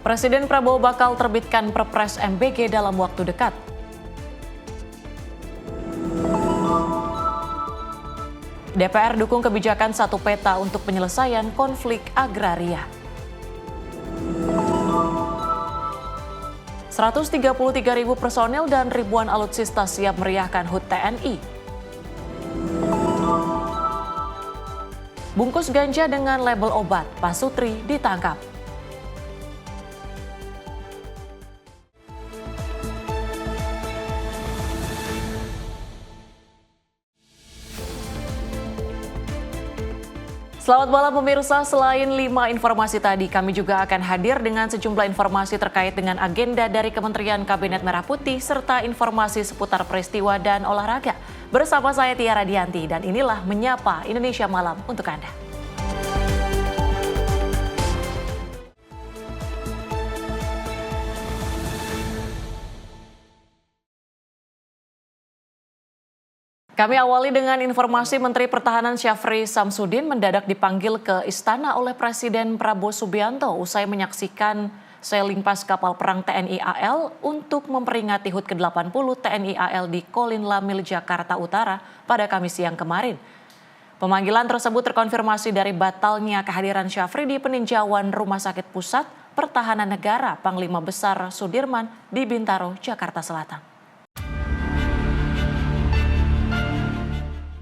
Presiden Prabowo bakal terbitkan Perpres MBG dalam waktu dekat. DPR dukung kebijakan satu peta untuk penyelesaian konflik agraria. 133.000 personel dan ribuan alutsista siap meriahkan HUT TNI. Bungkus ganja dengan label obat, Pak Sutri ditangkap. Selamat malam pemirsa, selain 5 informasi tadi, kami juga akan hadir dengan sejumlah informasi terkait dengan agenda dari Kementerian Kabinet Merah Putih serta informasi seputar peristiwa dan olahraga. Bersama saya Tiara Dianti dan inilah Menyapa Indonesia Malam untuk Anda. Kami awali dengan informasi Menteri Pertahanan Syafri Samsudin mendadak dipanggil ke istana oleh Presiden Prabowo Subianto usai menyaksikan sailing pas kapal perang TNI AL untuk memperingati HUT ke-80 TNI AL di Kolin Lamil, Jakarta Utara pada Kamis siang kemarin. Pemanggilan tersebut terkonfirmasi dari batalnya kehadiran Syafri di peninjauan Rumah Sakit Pusat Pertahanan Negara Panglima Besar Sudirman di Bintaro, Jakarta Selatan.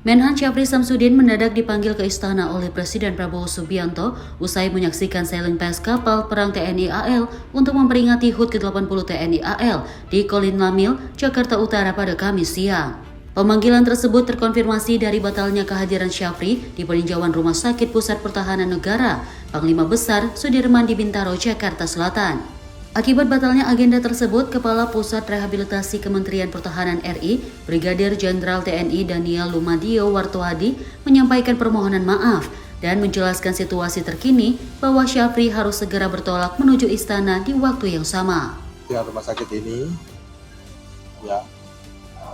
Menhan Syafri Samsudin mendadak dipanggil ke istana oleh Presiden Prabowo Subianto usai menyaksikan sailing pass kapal perang TNI AL untuk memperingati HUT ke-80 TNI AL di Kolin Lamil, Jakarta Utara pada Kamis siang. Pemanggilan tersebut terkonfirmasi dari batalnya kehadiran Syafri di peninjauan Rumah Sakit Pusat Pertahanan Negara Panglima Besar Sudirman di Bintaro, Jakarta Selatan. Akibat batalnya agenda tersebut, Kepala Pusat Rehabilitasi Kementerian Pertahanan RI, Brigadir Jenderal TNI Daniel Lumadio Wartoadi menyampaikan permohonan maaf dan menjelaskan situasi terkini bahwa Syafri harus segera bertolak menuju istana di waktu yang sama. Di rumah sakit ini, ya,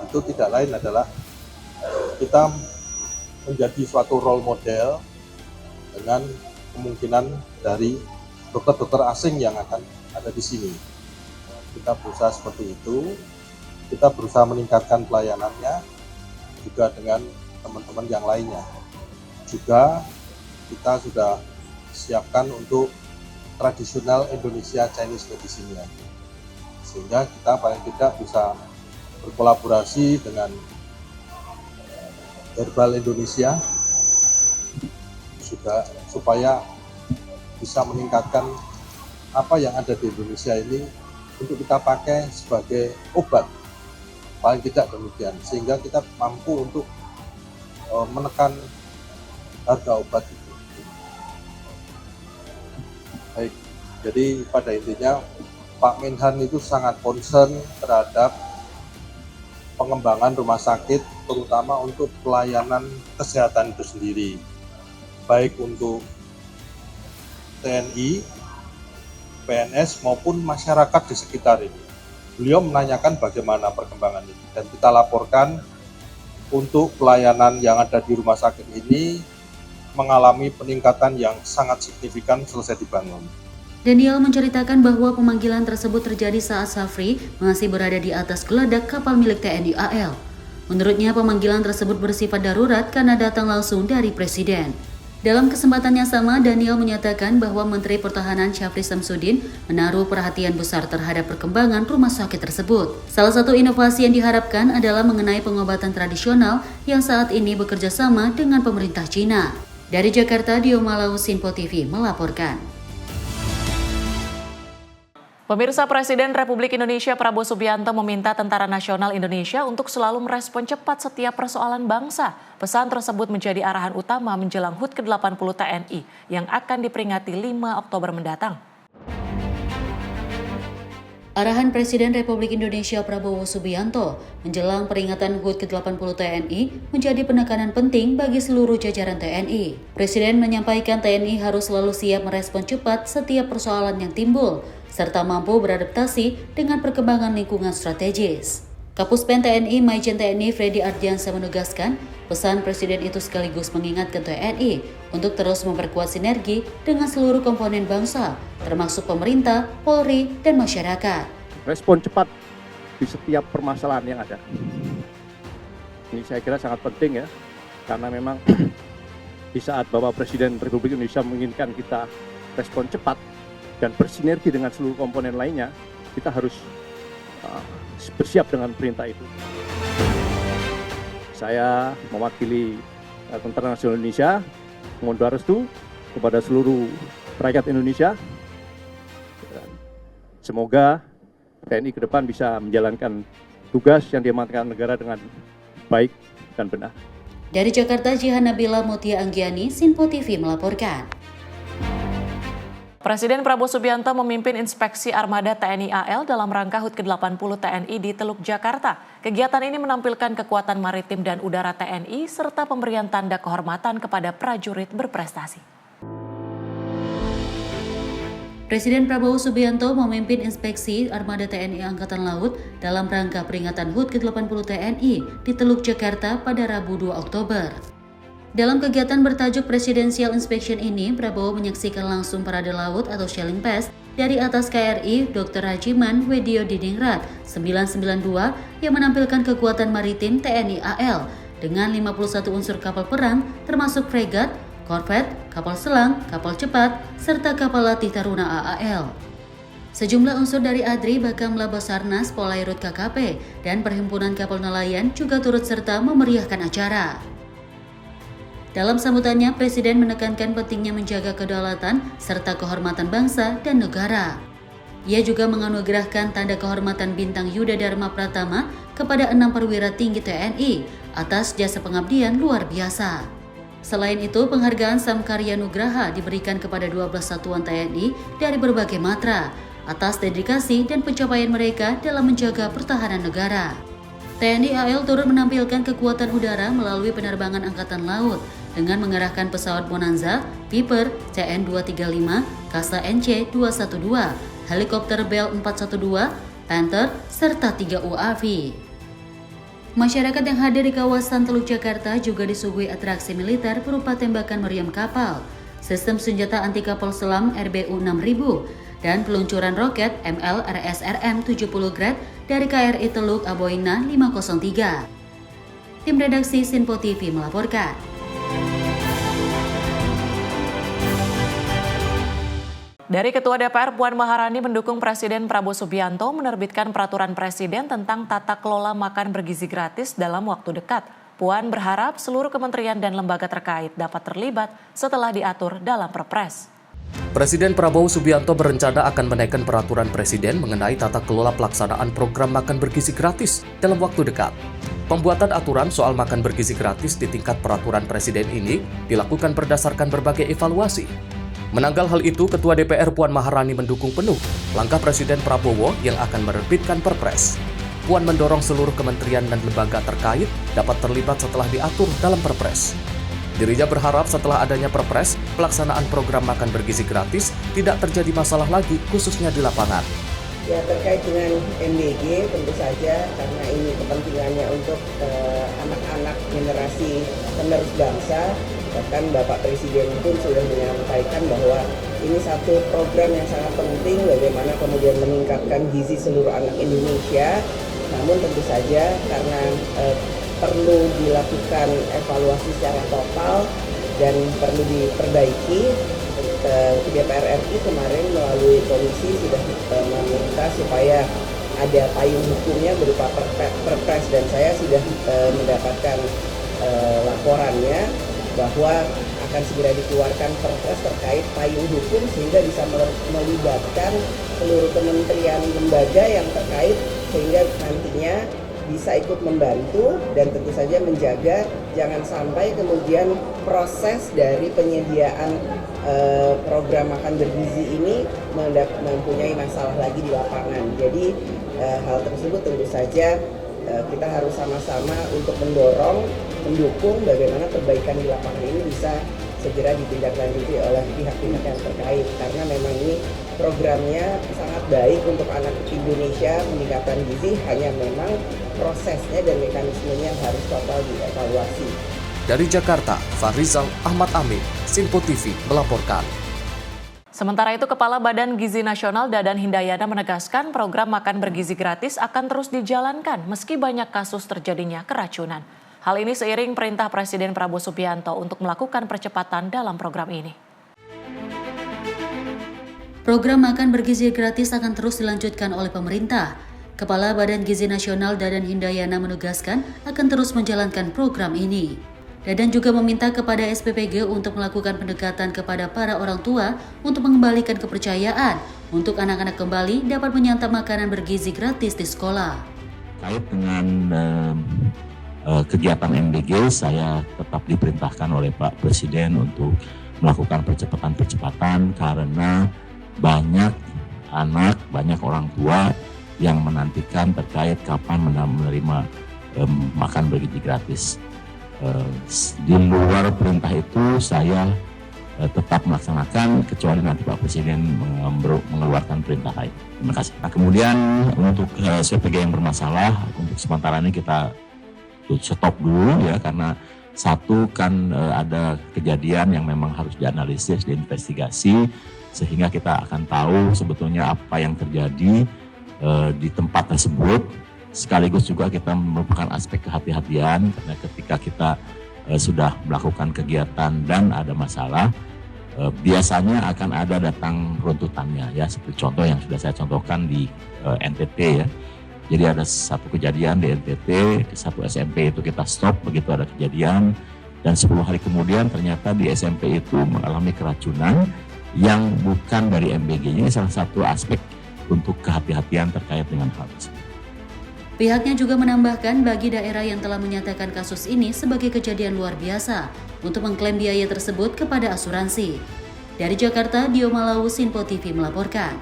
itu tidak lain adalah kita menjadi suatu role model dengan kemungkinan dari dokter-dokter asing yang akan ada di sini. Kita berusaha seperti itu, kita berusaha meningkatkan pelayanannya juga dengan teman-teman yang lainnya. Juga kita sudah siapkan untuk tradisional Indonesia Chinese medicine-nya. Sehingga kita paling tidak bisa berkolaborasi dengan Herbal Indonesia juga supaya bisa meningkatkan apa yang ada di Indonesia ini untuk kita pakai sebagai obat, paling tidak demikian, sehingga kita mampu untuk menekan harga obat itu. Baik, jadi pada intinya Pak Menhan itu sangat concern terhadap pengembangan rumah sakit, terutama untuk pelayanan kesehatan itu sendiri, baik untuk TNI, PNS maupun masyarakat di sekitar ini. Beliau menanyakan bagaimana perkembangan ini dan kita laporkan untuk pelayanan yang ada di rumah sakit ini mengalami peningkatan yang sangat signifikan selesai dibangun. Daniel menceritakan bahwa pemanggilan tersebut terjadi saat Syafri masih berada di atas geladak kapal milik TNI AL. Menurutnya pemanggilan tersebut bersifat darurat karena datang langsung dari Presiden. Dalam kesempatan yang sama, Daniel menyatakan bahwa Menteri Pertahanan Syafri Samsudin menaruh perhatian besar terhadap perkembangan rumah sakit tersebut. Salah satu inovasi yang diharapkan adalah mengenai pengobatan tradisional yang saat ini bekerja sama dengan pemerintah Cina. Dari Jakarta, Dio Malau, Sinpo TV melaporkan. Pemirsa, Presiden Republik Indonesia Prabowo Subianto meminta Tentara Nasional Indonesia untuk selalu merespon cepat setiap persoalan bangsa. Pesan tersebut menjadi arahan utama menjelang HUT ke-80 TNI yang akan diperingati 5 Oktober mendatang. Arahan Presiden Republik Indonesia Prabowo Subianto menjelang peringatan HUT ke-80 TNI menjadi penekanan penting bagi seluruh jajaran TNI. Presiden menyampaikan TNI harus selalu siap merespon cepat setiap persoalan yang timbul, serta mampu beradaptasi dengan perkembangan lingkungan strategis. Kapuspen TNI Majen TNI Freddy Ardiansyah menegaskan, pesan Presiden itu sekaligus mengingatkan TNI untuk terus memperkuat sinergi dengan seluruh komponen bangsa, termasuk pemerintah, Polri, dan masyarakat. Respon cepat di setiap permasalahan yang ada. Ini saya kira sangat penting ya, karena memang di saat Bapak Presiden Republik Indonesia menginginkan kita respon cepat dan bersinergi dengan seluruh komponen lainnya, kita harus bersiap dengan perintah itu. Saya mewakili Tentara Nasional Indonesia mohon doa restu kepada seluruh rakyat Indonesia. Semoga TNI ke depan bisa menjalankan tugas yang diamanatkan negara dengan baik dan benar. Dari Jakarta, Jihan Nabila Mutia Anggiani, Sinpo TV melaporkan. Presiden Prabowo Subianto memimpin inspeksi armada TNI AL dalam rangka HUT ke-80 TNI di Teluk Jakarta. Kegiatan ini menampilkan kekuatan maritim dan udara TNI serta pemberian tanda kehormatan kepada prajurit berprestasi. Presiden Prabowo Subianto memimpin inspeksi armada TNI Angkatan Laut dalam rangka peringatan HUT ke-80 TNI di Teluk Jakarta pada Rabu 2 Oktober. Dalam kegiatan bertajuk Presidential Inspection ini, Prabowo menyaksikan langsung parade laut atau Sailing Pass dari atas KRI Dr. Rajiman Wedio Diningrat 992 yang menampilkan kekuatan maritim TNI AL dengan 51 unsur kapal perang termasuk fregat, korvet, kapal selam, kapal cepat, serta kapal latih Taruna AAL. Sejumlah unsur dari ADRI, Bakamla Basarnas, Polairut KKP, dan Perhimpunan Kapal Nelayan juga turut serta memeriahkan acara. Dalam sambutannya, Presiden menekankan pentingnya menjaga kedaulatan serta kehormatan bangsa dan negara. Ia juga menganugerahkan tanda kehormatan Bintang Yuda Dharma Pratama kepada 6 perwira tinggi TNI atas jasa pengabdian luar biasa. Selain itu, penghargaan Samkarya Nugraha diberikan kepada 12 satuan TNI dari berbagai matra atas dedikasi dan pencapaian mereka dalam menjaga pertahanan negara. TNI AL turut menampilkan kekuatan udara melalui penerbangan angkatan laut dengan mengerahkan pesawat Bonanza, Viper, CN-235, Kasa NC-212, helikopter Bell 412, Panther, serta 3 UAV. Masyarakat yang hadir di kawasan Teluk Jakarta juga disuguhi atraksi militer berupa tembakan meriam kapal, sistem senjata anti kapal selam RBU 6000, dan peluncuran roket ML RSRM 70 grade dari KRI Teluk Aboina 503. Tim redaksi Sinpo TV melaporkan. Dari Ketua DPR Puan Maharani mendukung Presiden Prabowo Subianto menerbitkan peraturan Presiden tentang tata kelola makan bergizi gratis dalam waktu dekat. Puan berharap seluruh kementerian dan lembaga terkait dapat terlibat setelah diatur dalam Perpres. Presiden Prabowo Subianto berencana akan menaikkan peraturan Presiden mengenai tata kelola pelaksanaan program makan bergizi gratis dalam waktu dekat. Pembuatan aturan soal makan bergizi gratis di tingkat peraturan Presiden ini dilakukan berdasarkan berbagai evaluasi. Menanggal hal itu, Ketua DPR Puan Maharani mendukung penuh langkah Presiden Prabowo yang akan menerbitkan Perpres. Puan mendorong seluruh kementerian dan lembaga terkait dapat terlibat setelah diatur dalam Perpres. Dirinya berharap setelah adanya Perpres, pelaksanaan program makan bergizi gratis tidak terjadi masalah lagi, khususnya di lapangan. Ya, terkait dengan MBG tentu saja karena ini kepentingannya untuk anak-anak generasi penerus bangsa. Bahkan Bapak Presiden pun sudah menyampaikan bahwa ini satu program yang sangat penting bagaimana kemudian meningkatkan gizi seluruh anak Indonesia. Namun tentu saja karena perlu dilakukan evaluasi secara total dan perlu diperbaiki, DPR RI kemarin melalui komisi sudah meminta supaya ada payung hukumnya berupa Perpres, dan saya sudah mendapatkan laporannya bahwa akan segera dikeluarkan Perpres terkait payung hukum sehingga bisa melibatkan seluruh kementerian lembaga yang terkait sehingga nantinya bisa ikut membantu dan tentu saja menjaga jangan sampai kemudian proses dari penyediaan program makan bergizi ini mempunyai masalah lagi di lapangan. Jadi hal tersebut tentu saja kita harus sama-sama untuk mendukung bagaimana perbaikan di lapangan ini bisa segera ditindaklanjuti oleh pihak-pihak yang terkait, karena memang ini programnya sangat baik untuk anak Indonesia meningkatkan gizi, hanya memang prosesnya dan mekanismenya harus total dievaluasi. Dari Jakarta, Fahrizal Ahmad Amin, Sinpo TV melaporkan. Sementara itu, Kepala Badan Gizi Nasional Dadan Hindayana menegaskan program makan bergizi gratis akan terus dijalankan meski banyak kasus terjadinya keracunan. Hal ini seiring perintah Presiden Prabowo Subianto untuk melakukan percepatan dalam program ini. Program makan bergizi gratis akan terus dilanjutkan oleh pemerintah. Kepala Badan Gizi Nasional Dadan Hindayana menegaskan akan terus menjalankan program ini. Dadan juga meminta kepada SPPG untuk melakukan pendekatan kepada para orang tua untuk mengembalikan kepercayaan untuk anak-anak kembali dapat menyantap makanan bergizi gratis di sekolah. Terkait dengan kegiatan MBG, saya tetap diperintahkan oleh Pak Presiden untuk melakukan percepatan karena banyak anak, banyak orang tua yang menantikan terkait kapan menerima makan bergizi gratis. Di luar perintah itu saya tetap melaksanakan kecuali nanti Pak Presiden mengeluarkan perintah lain. Terima kasih. Nah, kemudian untuk SPPG yang bermasalah, untuk sementara ini kita stop dulu ya, karena satu kan ada kejadian yang memang harus dianalisis, diinvestigasi, sehingga kita akan tahu sebetulnya apa yang terjadi di tempat tersebut. Sekaligus juga kita merupakan aspek kehati-hatian, karena ketika kita sudah melakukan kegiatan dan ada masalah, biasanya akan ada datang runtutannya ya, seperti contoh yang sudah saya contohkan di NTT ya. Jadi ada satu kejadian di NTT, satu SMP itu kita stop begitu ada kejadian, dan 10 hari kemudian ternyata di SMP itu mengalami keracunan yang bukan dari MBG-nya. Ini salah satu aspek untuk kehati-hatian terkait dengan hal tersebut. Pihaknya juga menambahkan bagi daerah yang telah menyatakan kasus ini sebagai kejadian luar biasa untuk mengklaim biaya tersebut kepada asuransi. Dari Jakarta, Dio Malawu, Sinpo TV melaporkan.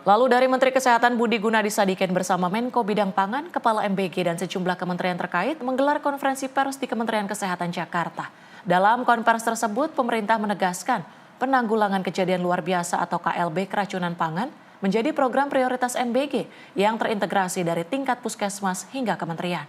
Lalu dari Menteri Kesehatan Budi Gunadi Sadikin bersama Menko Bidang Pangan, Kepala MBG dan sejumlah kementerian terkait menggelar konferensi pers di Kementerian Kesehatan Jakarta. Dalam konferensi tersebut, pemerintah menegaskan penanggulangan kejadian luar biasa atau KLB keracunan pangan menjadi program prioritas MBG yang terintegrasi dari tingkat puskesmas hingga kementerian.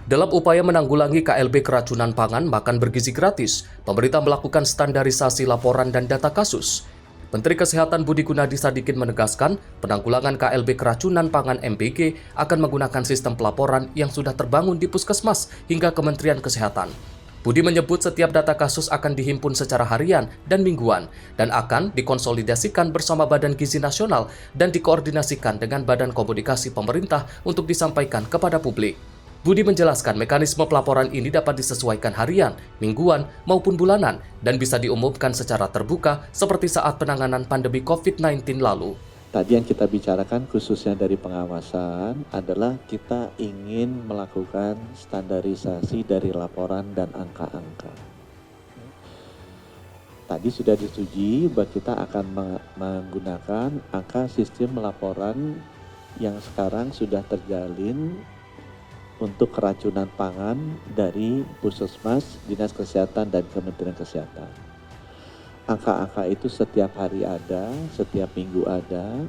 Dalam upaya menanggulangi KLB keracunan pangan makan bergizi gratis, pemerintah melakukan standarisasi laporan dan data kasus. Menteri Kesehatan Budi Gunadi Sadikin menegaskan penanggulangan KLB keracunan pangan MBG akan menggunakan sistem pelaporan yang sudah terbangun di puskesmas hingga Kementerian Kesehatan. Budi menyebut setiap data kasus akan dihimpun secara harian dan mingguan dan akan dikonsolidasikan bersama Badan Gizi Nasional dan dikoordinasikan dengan Badan Komunikasi Pemerintah untuk disampaikan kepada publik. Budi menjelaskan mekanisme pelaporan ini dapat disesuaikan harian, mingguan, maupun bulanan dan bisa diumumkan secara terbuka seperti saat penanganan pandemi COVID-19 lalu. Tadi yang kita bicarakan khususnya dari pengawasan adalah kita ingin melakukan standarisasi dari laporan dan angka-angka. Tadi sudah disetujui bahwa kita akan menggunakan angka sistem laporan yang sekarang sudah terjalin untuk keracunan pangan dari Puskesmas, Dinas Kesehatan, dan Kementerian Kesehatan. Angka-angka itu setiap hari ada, setiap minggu ada,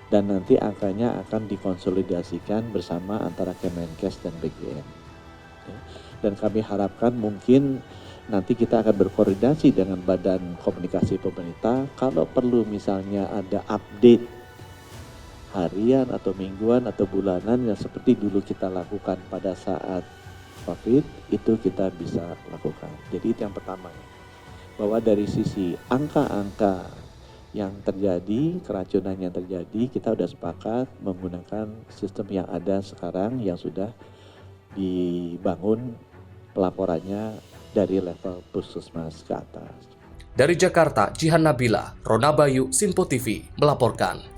dan nanti angkanya akan dikonsolidasikan bersama antara Kemenkes dan BGN. Dan kami harapkan mungkin nanti kita akan berkoordinasi dengan Badan Komunikasi Pemerintah, kalau perlu misalnya ada update harian atau mingguan atau bulanan yang seperti dulu kita lakukan pada saat COVID, itu kita bisa lakukan. Jadi itu yang pertama, bahwa dari sisi angka-angka yang terjadi, keracunan yang terjadi, kita sudah sepakat menggunakan sistem yang ada sekarang yang sudah dibangun pelaporannya dari level puskesmas ke atas. Dari Jakarta, Jihan Nabila, Rona Bayu, Sinpo TV melaporkan.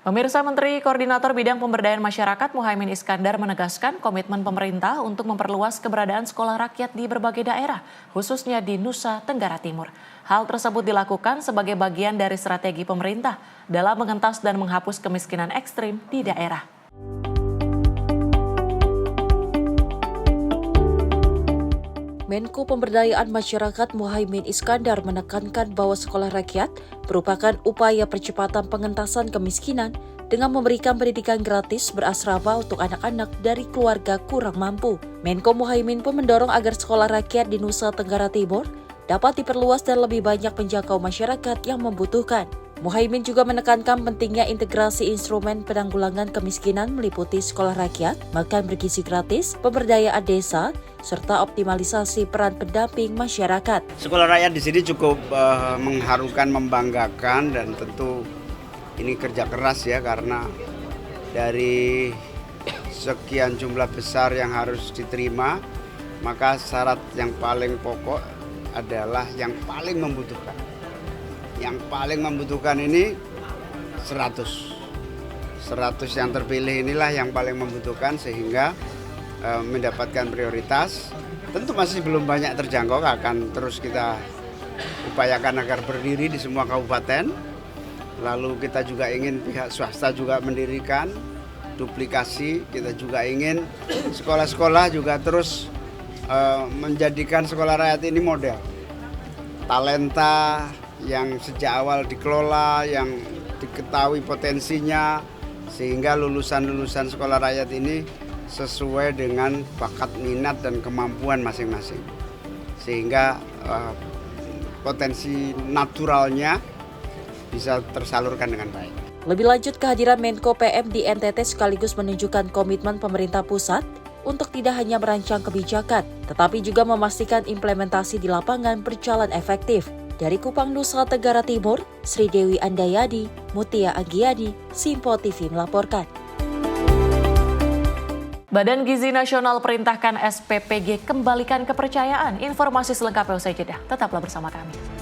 Pemirsa, Menteri Koordinator Bidang Pemberdayaan Masyarakat Muhaimin Iskandar menegaskan komitmen pemerintah untuk memperluas keberadaan sekolah rakyat di berbagai daerah, khususnya di Nusa Tenggara Timur. Hal tersebut dilakukan sebagai bagian dari strategi pemerintah dalam mengentas dan menghapus kemiskinan ekstrim di daerah. Menko Pemberdayaan Masyarakat Muhaimin Iskandar menekankan bahwa sekolah rakyat merupakan upaya percepatan pengentasan kemiskinan dengan memberikan pendidikan gratis berasrama untuk anak-anak dari keluarga kurang mampu. Menko Muhaimin pun mendorong agar sekolah rakyat di Nusa Tenggara Timur dapat diperluas dan lebih banyak menjangkau masyarakat yang membutuhkan. Muhaimin juga menekankan pentingnya integrasi instrumen penanggulangan kemiskinan meliputi sekolah rakyat, makan bergizi gratis, pemberdayaan desa, serta optimalisasi peran pendamping masyarakat. Sekolah rakyat di sini cukup mengharukan, membanggakan, dan tentu ini kerja keras ya, karena dari sekian jumlah besar yang harus diterima, maka syarat yang paling pokok adalah yang paling membutuhkan. Yang paling membutuhkan ini 100 yang terpilih inilah yang paling membutuhkan sehingga mendapatkan prioritas. Tentu masih belum banyak terjangkau, akan terus kita upayakan agar berdiri di semua kabupaten. Lalu kita juga ingin pihak swasta juga mendirikan duplikasi. Kita juga ingin sekolah-sekolah juga terus menjadikan sekolah rakyat ini model talenta yang sejak awal dikelola, yang diketahui potensinya, sehingga lulusan-lulusan sekolah rakyat ini sesuai dengan bakat, minat, dan kemampuan masing-masing. Sehingga potensi naturalnya bisa tersalurkan dengan baik. Lebih lanjut, kehadiran Menko PM di NTT sekaligus menunjukkan komitmen pemerintah pusat untuk tidak hanya merancang kebijakan, tetapi juga memastikan implementasi di lapangan berjalan efektif. Dari Kupang, Nusa Tenggara Timur, Sri Dewi Andayadi, Mutia Agiadi, Simpo TV melaporkan. Badan Gizi Nasional perintahkan SPPG kembalikan kepercayaan. Informasi selengkapnya usai jeda. Tetaplah bersama kami.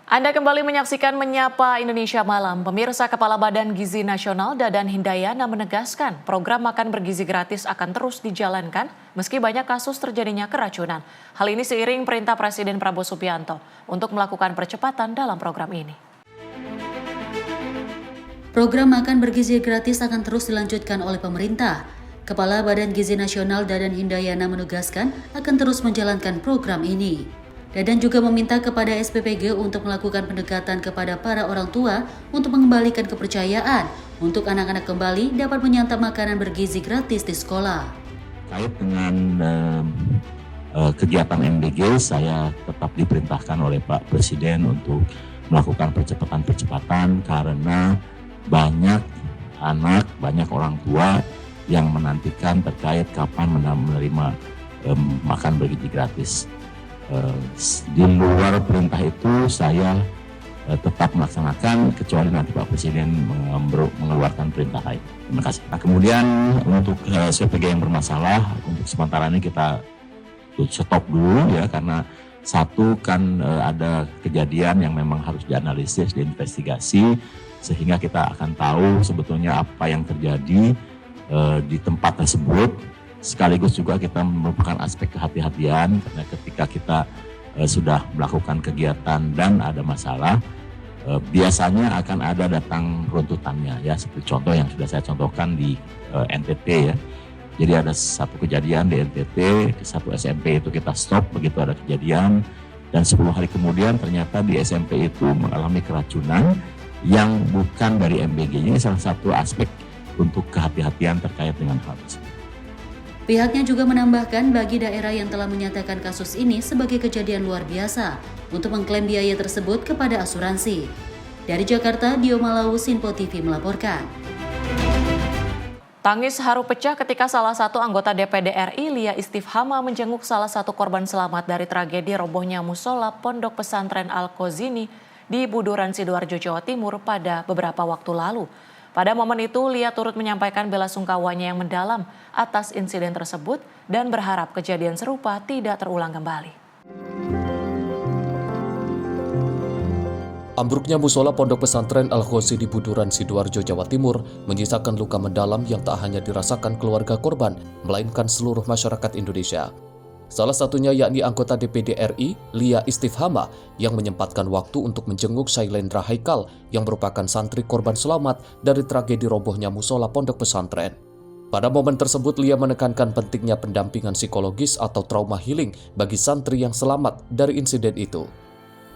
Anda kembali menyaksikan Menyapa Indonesia Malam. Pemirsa, Kepala Badan Gizi Nasional Dadan Hindayana menegaskan program makan bergizi gratis akan terus dijalankan meski banyak kasus terjadinya keracunan. Hal ini seiring perintah Presiden Prabowo Subianto untuk melakukan percepatan dalam program ini. Program makan bergizi gratis akan terus dilanjutkan oleh pemerintah. Kepala Badan Gizi Nasional Dadan Hindayana menegaskan akan terus menjalankan program ini. Dadan juga meminta kepada SPPG untuk melakukan pendekatan kepada para orang tua untuk mengembalikan kepercayaan untuk anak-anak kembali dapat menyantap makanan bergizi gratis di sekolah. Terkait dengan kegiatan MBG, saya tetap diperintahkan oleh Pak Presiden untuk melakukan percepatan karena banyak anak, banyak orang tua yang menantikan terkait kapan menerima makan bergizi gratis. Di luar perintah itu saya tetap melaksanakan kecuali nanti Pak Presiden mengeluarkan perintah lain. Terima kasih. Nah, kemudian untuk SPPG yang bermasalah, untuk sementara ini kita stop dulu ya, karena satu kan ada kejadian yang memang harus dianalisis, diinvestigasi, sehingga kita akan tahu sebetulnya apa yang terjadi di tempat tersebut. Sekaligus juga kita merupakan aspek kehati-hatian karena ketika kita sudah melakukan kegiatan dan ada masalah, biasanya akan ada datang runtutannya ya, seperti contoh yang sudah saya contohkan di NTT ya. Jadi ada satu kejadian di NTT, satu SMP itu kita stop begitu ada kejadian, dan 10 hari kemudian ternyata di SMP itu mengalami keracunan yang bukan dari MBG. Ini salah satu aspek untuk kehati-hatian terkait dengan hal tersebut. Pihaknya juga menambahkan bagi daerah yang telah menyatakan kasus ini sebagai kejadian luar biasa untuk mengklaim biaya tersebut kepada asuransi. Dari Jakarta, Dio Malawu, Sinpo TV melaporkan. Tangis haru pecah ketika salah satu anggota DPD RI, Lia Istifhama, menjenguk salah satu korban selamat dari tragedi robohnya musola Pondok Pesantren Al-Khozini di Buduran, Sidoarjo, Jawa Timur pada beberapa waktu lalu. Pada momen itu, Lia turut menyampaikan bela sungkawanya yang mendalam atas insiden tersebut dan berharap kejadian serupa tidak terulang kembali. Ambruknya musola Pondok Pesantren Al-Khozini di Buduran, Sidoarjo, Jawa Timur menyisakan luka mendalam yang tak hanya dirasakan keluarga korban, melainkan seluruh masyarakat Indonesia. Salah satunya yakni anggota DPD RI, Lia Istifhama, yang menyempatkan waktu untuk menjenguk Shailendra Haikal yang merupakan santri korban selamat dari tragedi robohnya musola Pondok Pesantren. Pada momen tersebut, Lia menekankan pentingnya pendampingan psikologis atau trauma healing bagi santri yang selamat dari insiden itu.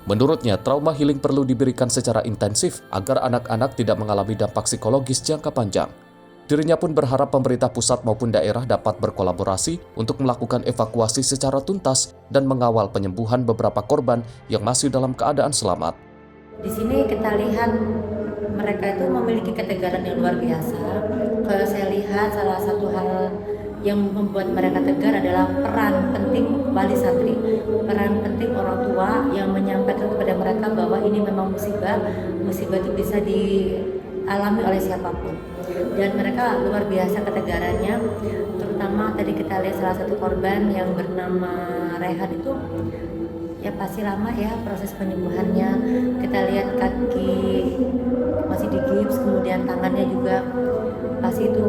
Menurutnya, trauma healing perlu diberikan secara intensif agar anak-anak tidak mengalami dampak psikologis jangka panjang. Dirinya pun berharap pemerintah pusat maupun daerah dapat berkolaborasi untuk melakukan evakuasi secara tuntas dan mengawal penyembuhan beberapa korban yang masih dalam keadaan selamat. Di sini kita lihat mereka itu memiliki ketegaran yang luar biasa. Kalau saya lihat salah satu hal yang membuat mereka tegar adalah peran penting wali santri, peran penting orang tua yang menyampaikan kepada mereka bahwa ini memang musibah itu bisa dialami oleh siapapun. Dan mereka luar biasa ketegarannya, terutama tadi kita lihat salah satu korban yang bernama Rehan itu, ya pasti lama ya proses penyembuhannya. Kita lihat kaki masih digips, kemudian tangannya juga pasti itu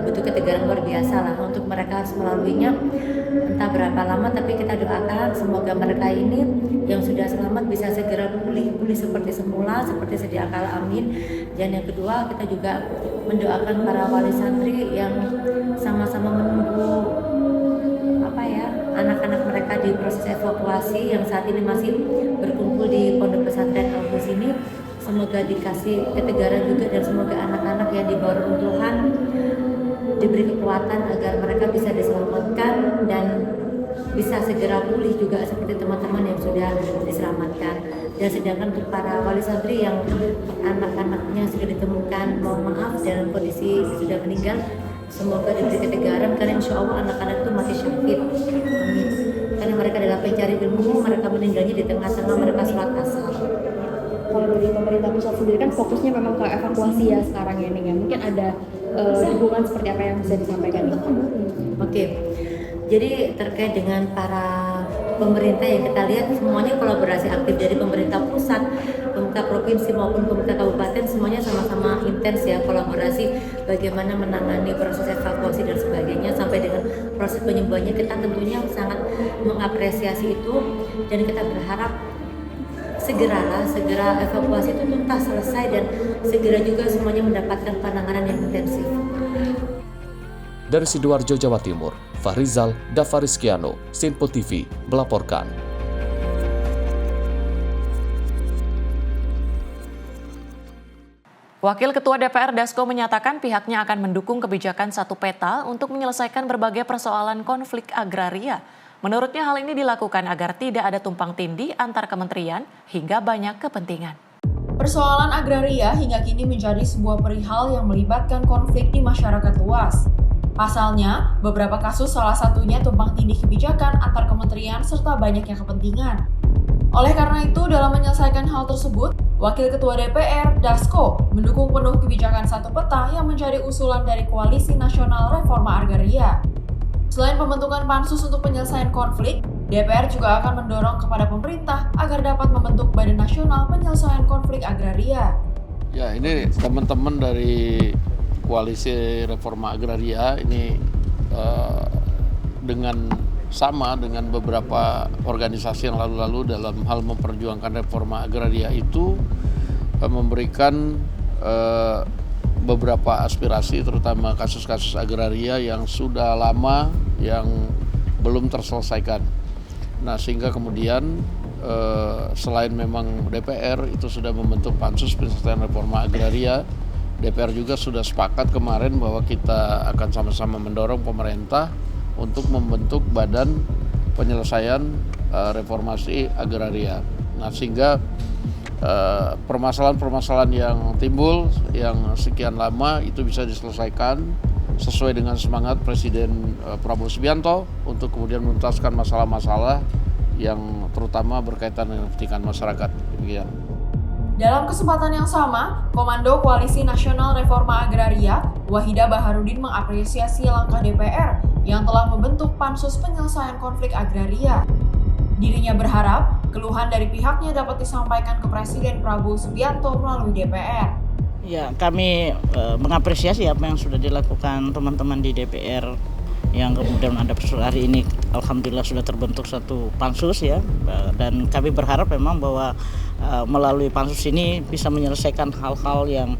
butuh ketegaran luar biasa lah untuk mereka harus melaluinya entah berapa lama, tapi kita doakan semoga mereka ini yang sudah selamat bisa segera pulih seperti semula, seperti sedia kala, amin. Dan yang kedua, kita juga mendoakan para wali santri yang sama-sama menunggu anak-anak mereka di proses evakuasi yang saat ini masih berkumpul di Pondok Pesantren Al-Khozini. Semoga dikasih ketegaran juga dan semoga anak-anak yang di bawah reruntuhan diberi kekuatan agar mereka bisa diselamatkan dan bisa segera pulih juga seperti teman-teman yang sudah diselamatkan. Dan sedangkan untuk para wali santri yang anak-anaknya sudah ditemukan, mohon maaf dalam kondisi sudah meninggal, semoga diberi ketegaran karena insya Allah anak-anak itu masih syahid. Amin. Karena mereka adalah pencari ilmu, mereka meninggalnya di tengah-tengah mereka sholat asar. Kalau dari pemerintah pusat sendiri kan fokusnya memang ke evakuasi ya sekarang ya nih, mungkin ada dukungan seperti apa yang bisa disampaikan? Oke, jadi terkait dengan para pemerintah yang kita lihat semuanya kolaborasi aktif dari pemerintah pusat, pemerintah provinsi maupun pemerintah kabupaten, semuanya sama-sama intens ya kolaborasi bagaimana menangani proses evakuasi dan sebagainya sampai dengan proses penyembuhannya. Kita tentunya sangat mengapresiasi itu dan kita berharap segera evakuasi itu tuntas selesai dan segera juga semuanya mendapatkan penanganan yang intensif. Dari Sidoarjo, Jawa Timur, Fahrizal Davarizkiano, Sinpo TV melaporkan. Wakil Ketua DPR Dasko menyatakan pihaknya akan mendukung kebijakan satu peta untuk menyelesaikan berbagai persoalan konflik agraria. Menurutnya hal ini dilakukan agar tidak ada tumpang tindih antar kementerian hingga banyak kepentingan. Persoalan agraria hingga kini menjadi sebuah perihal yang melibatkan konflik di masyarakat luas. Pasalnya, beberapa kasus salah satunya tumpang tindih kebijakan antar kementerian serta banyaknya kepentingan. Oleh karena itu, dalam menyelesaikan hal tersebut, Wakil Ketua DPR, Dasko, mendukung penuh kebijakan satu peta yang menjadi usulan dari Koalisi Nasional Reforma Agraria. Selain pembentukan pansus untuk penyelesaian konflik, DPR juga akan mendorong kepada pemerintah agar dapat membentuk Badan Nasional Penyelesaian Konflik Agraria. Ya, ini teman-teman dari Koalisi Reforma Agraria ini dengan beberapa organisasi yang lalu-lalu dalam hal memperjuangkan reforma agraria itu memberikan beberapa aspirasi, terutama kasus-kasus agraria yang sudah lama yang belum terselesaikan. Nah, sehingga kemudian selain memang DPR itu sudah membentuk pansus penyelesaian reforma agraria, DPR juga sudah sepakat kemarin bahwa kita akan sama-sama mendorong pemerintah untuk membentuk Badan Penyelesaian Reformasi Agraria. Nah, sehingga permasalahan-permasalahan yang timbul yang sekian lama itu bisa diselesaikan sesuai dengan semangat Presiden Prabowo Subianto untuk kemudian menuntaskan masalah-masalah yang terutama berkaitan dengan kepentingan masyarakat. Demikian. Dalam kesempatan yang sama, Komando Koalisi Nasional Reforma Agraria, Wahidah Baharudin mengapresiasi langkah DPR yang telah membentuk Pansus Penyelesaian Konflik Agraria. Dirinya berharap keluhan dari pihaknya dapat disampaikan ke Presiden Prabowo Subianto melalui DPR. Ya, kami mengapresiasi apa yang sudah dilakukan teman-teman di DPR yang kemudian ada hari ini alhamdulillah sudah terbentuk satu pansus ya, dan kami berharap memang bahwa melalui pansus ini bisa menyelesaikan hal-hal yang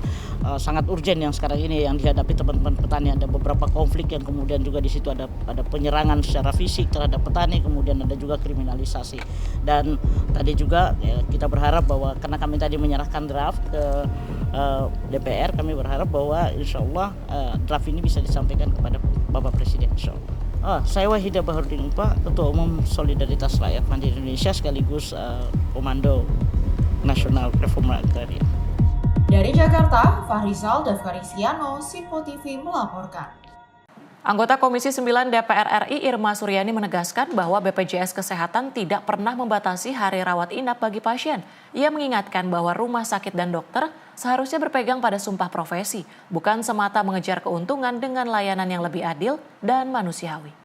sangat urgen yang sekarang ini yang dihadapi teman-teman petani. Ada beberapa konflik yang kemudian juga di situ ada penyerangan secara fisik terhadap petani, kemudian ada juga kriminalisasi. Dan tadi juga ya, kita berharap bahwa karena kami tadi menyerahkan draft ke DPR, kami berharap bahwa insya Allah draft ini bisa disampaikan kepada Bapak Presiden, insya Allah. Saya Wahidah Baharudin, Pak, Ketua Umum Solidaritas Rakyat Mandiri Indonesia sekaligus Komando Nasional Reforma Agraria. Dari Jakarta, Fahrizal Davkarisiano, Sinpo TV melaporkan. Anggota Komisi 9 DPR RI Irma Suryani menegaskan bahwa BPJS Kesehatan tidak pernah membatasi hari rawat inap bagi pasien. Ia mengingatkan bahwa rumah sakit dan dokter seharusnya berpegang pada sumpah profesi, bukan semata mengejar keuntungan dengan layanan yang lebih adil dan manusiawi.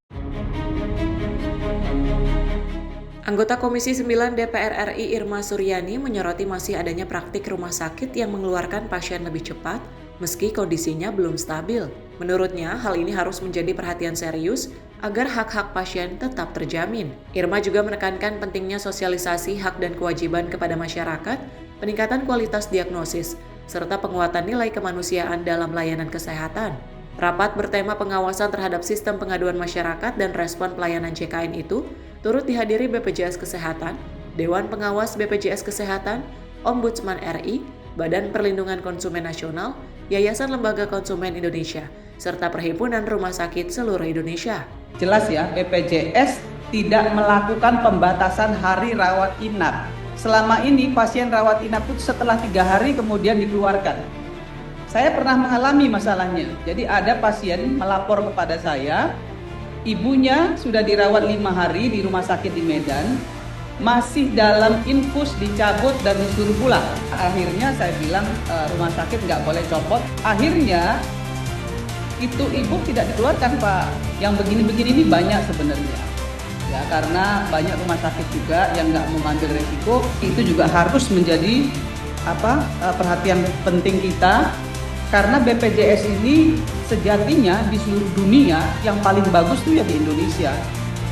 Anggota Komisi 9 DPR RI Irma Suryani menyoroti masih adanya praktik rumah sakit yang mengeluarkan pasien lebih cepat meski kondisinya belum stabil. Menurutnya, hal ini harus menjadi perhatian serius agar hak-hak pasien tetap terjamin. Irma juga menekankan pentingnya sosialisasi hak dan kewajiban kepada masyarakat, peningkatan kualitas diagnosis, serta penguatan nilai kemanusiaan dalam layanan kesehatan. Rapat bertema pengawasan terhadap sistem pengaduan masyarakat dan respon pelayanan JKN itu turut dihadiri BPJS Kesehatan, Dewan Pengawas BPJS Kesehatan, Ombudsman RI, Badan Perlindungan Konsumen Nasional, Yayasan Lembaga Konsumen Indonesia, serta Perhimpunan Rumah Sakit seluruh Indonesia. Jelas ya, BPJS tidak melakukan pembatasan hari rawat inap. Selama ini pasien rawat inap itu setelah 3 hari kemudian dikeluarkan. Saya pernah mengalami masalahnya. Jadi ada pasien melapor kepada saya, ibunya sudah dirawat 5 hari di rumah sakit di Medan, masih dalam infus dicabut dan disuruh pulang. Akhirnya saya bilang rumah sakit nggak boleh copot. Akhirnya itu ibu tidak dikeluarkan, Pak. Yang begini-begini ini banyak sebenarnya. Ya, karena banyak rumah sakit juga yang nggak mengambil resiko. Itu juga harus menjadi perhatian penting kita. Karena BPJS ini sejatinya di seluruh dunia yang paling bagus itu ya di Indonesia.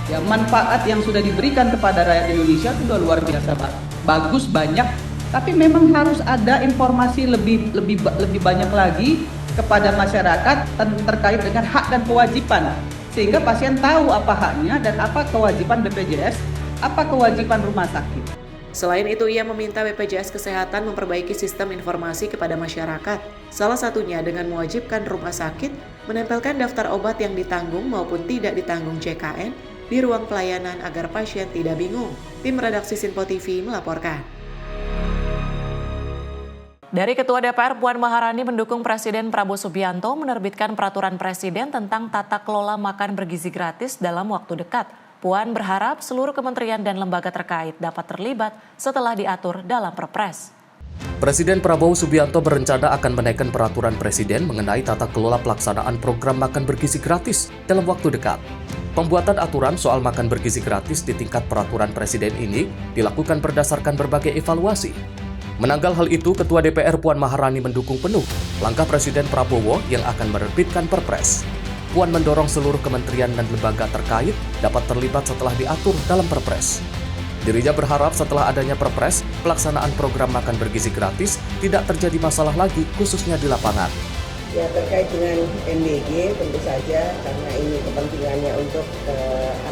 Ya, manfaat yang sudah diberikan kepada rakyat Indonesia itu sudah luar biasa, Pak. Bagus, banyak, tapi memang harus ada informasi lebih banyak lagi kepada masyarakat terkait dengan hak dan kewajiban. Sehingga pasien tahu apa haknya dan apa kewajiban BPJS, apa kewajiban rumah sakit. Selain itu, ia meminta BPJS Kesehatan memperbaiki sistem informasi kepada masyarakat. Salah satunya dengan mewajibkan rumah sakit menempelkan daftar obat yang ditanggung maupun tidak ditanggung JKN di ruang pelayanan agar pasien tidak bingung. Tim redaksi Sinpo TV melaporkan. Dari Ketua DPR Puan Maharani mendukung Presiden Prabowo Subianto menerbitkan peraturan Presiden tentang tata kelola makan bergizi gratis dalam waktu dekat. Puan berharap seluruh kementerian dan lembaga terkait dapat terlibat setelah diatur dalam Perpres. Presiden Prabowo Subianto berencana akan menaikkan peraturan Presiden mengenai tata kelola pelaksanaan program makan bergizi gratis dalam waktu dekat. Pembuatan aturan soal makan bergizi gratis di tingkat peraturan Presiden ini dilakukan berdasarkan berbagai evaluasi. Menanggal hal itu, Ketua DPR Puan Maharani mendukung penuh langkah Presiden Prabowo yang akan menerbitkan Perpres. Puan mendorong seluruh kementerian dan lembaga terkait dapat terlibat setelah diatur dalam Perpres. Dirinya berharap setelah adanya Perpres, pelaksanaan program makan bergizi gratis tidak terjadi masalah lagi, khususnya di lapangan. Ya, terkait dengan MBG tentu saja karena ini kepentingannya untuk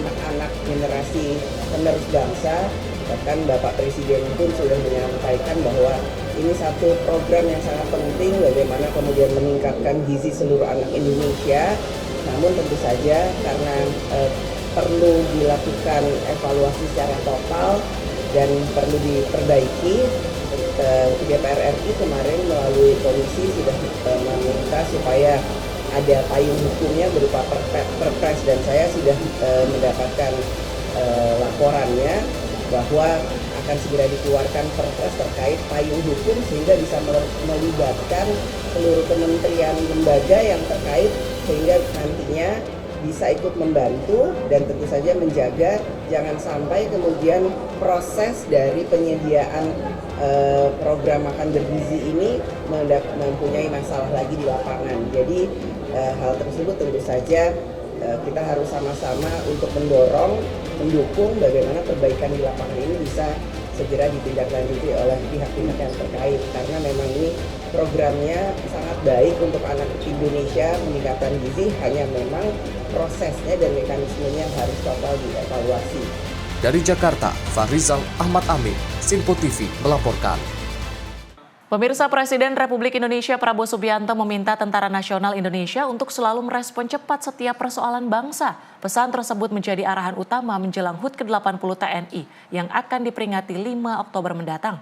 anak-anak generasi penerus bangsa. Bahkan Bapak Presiden pun sudah menyampaikan bahwa ini satu program yang sangat penting bagaimana kemudian meningkatkan gizi seluruh anak Indonesia. Namun tentu saja karena perlu dilakukan evaluasi secara total dan perlu diperbaiki, DPR RI kemarin melalui komisi sudah meminta supaya ada payung hukumnya berupa perpres, dan saya sudah mendapatkan laporannya bahwa akan segera dikeluarkan perpres terkait payung hukum sehingga bisa melibatkan seluruh kementerian lembaga yang terkait sehingga nantinya bisa ikut membantu dan tentu saja menjaga jangan sampai kemudian proses dari penyediaan program makan bergizi ini mempunyai masalah lagi di lapangan. Jadi hal tersebut tentu saja kita harus sama-sama untuk mendukung bagaimana perbaikan di lapangan ini bisa segera ditindaklanjuti oleh pihak-pihak yang terkait, karena memang ini programnya sangat baik untuk anak Indonesia meningkatkan gizi, hanya memang prosesnya dan mekanismenya harus total dievaluasi. Dari Jakarta, Fahrizal Ahmad Amin, Sinpo TV melaporkan. Pemirsa, Presiden Republik Indonesia Prabowo Subianto meminta Tentara Nasional Indonesia untuk selalu merespon cepat setiap persoalan bangsa. Pesan tersebut menjadi arahan utama menjelang HUT ke-80 TNI yang akan diperingati 5 Oktober mendatang.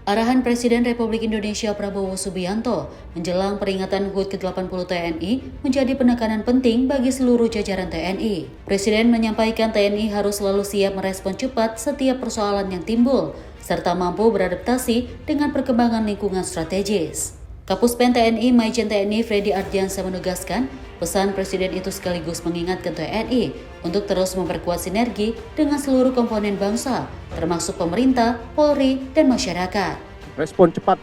Arahan Presiden Republik Indonesia Prabowo Subianto menjelang peringatan HUT ke-80 TNI menjadi penekanan penting bagi seluruh jajaran TNI. Presiden menyampaikan TNI harus selalu siap merespon cepat setiap persoalan yang timbul, serta mampu beradaptasi dengan perkembangan lingkungan strategis. Kapuspen TNI Maijen TNI Freddy Ardiansyah menegaskan, pesan Presiden itu sekaligus mengingatkan TNI untuk terus memperkuat sinergi dengan seluruh komponen bangsa, termasuk pemerintah, Polri, dan masyarakat. Respon cepat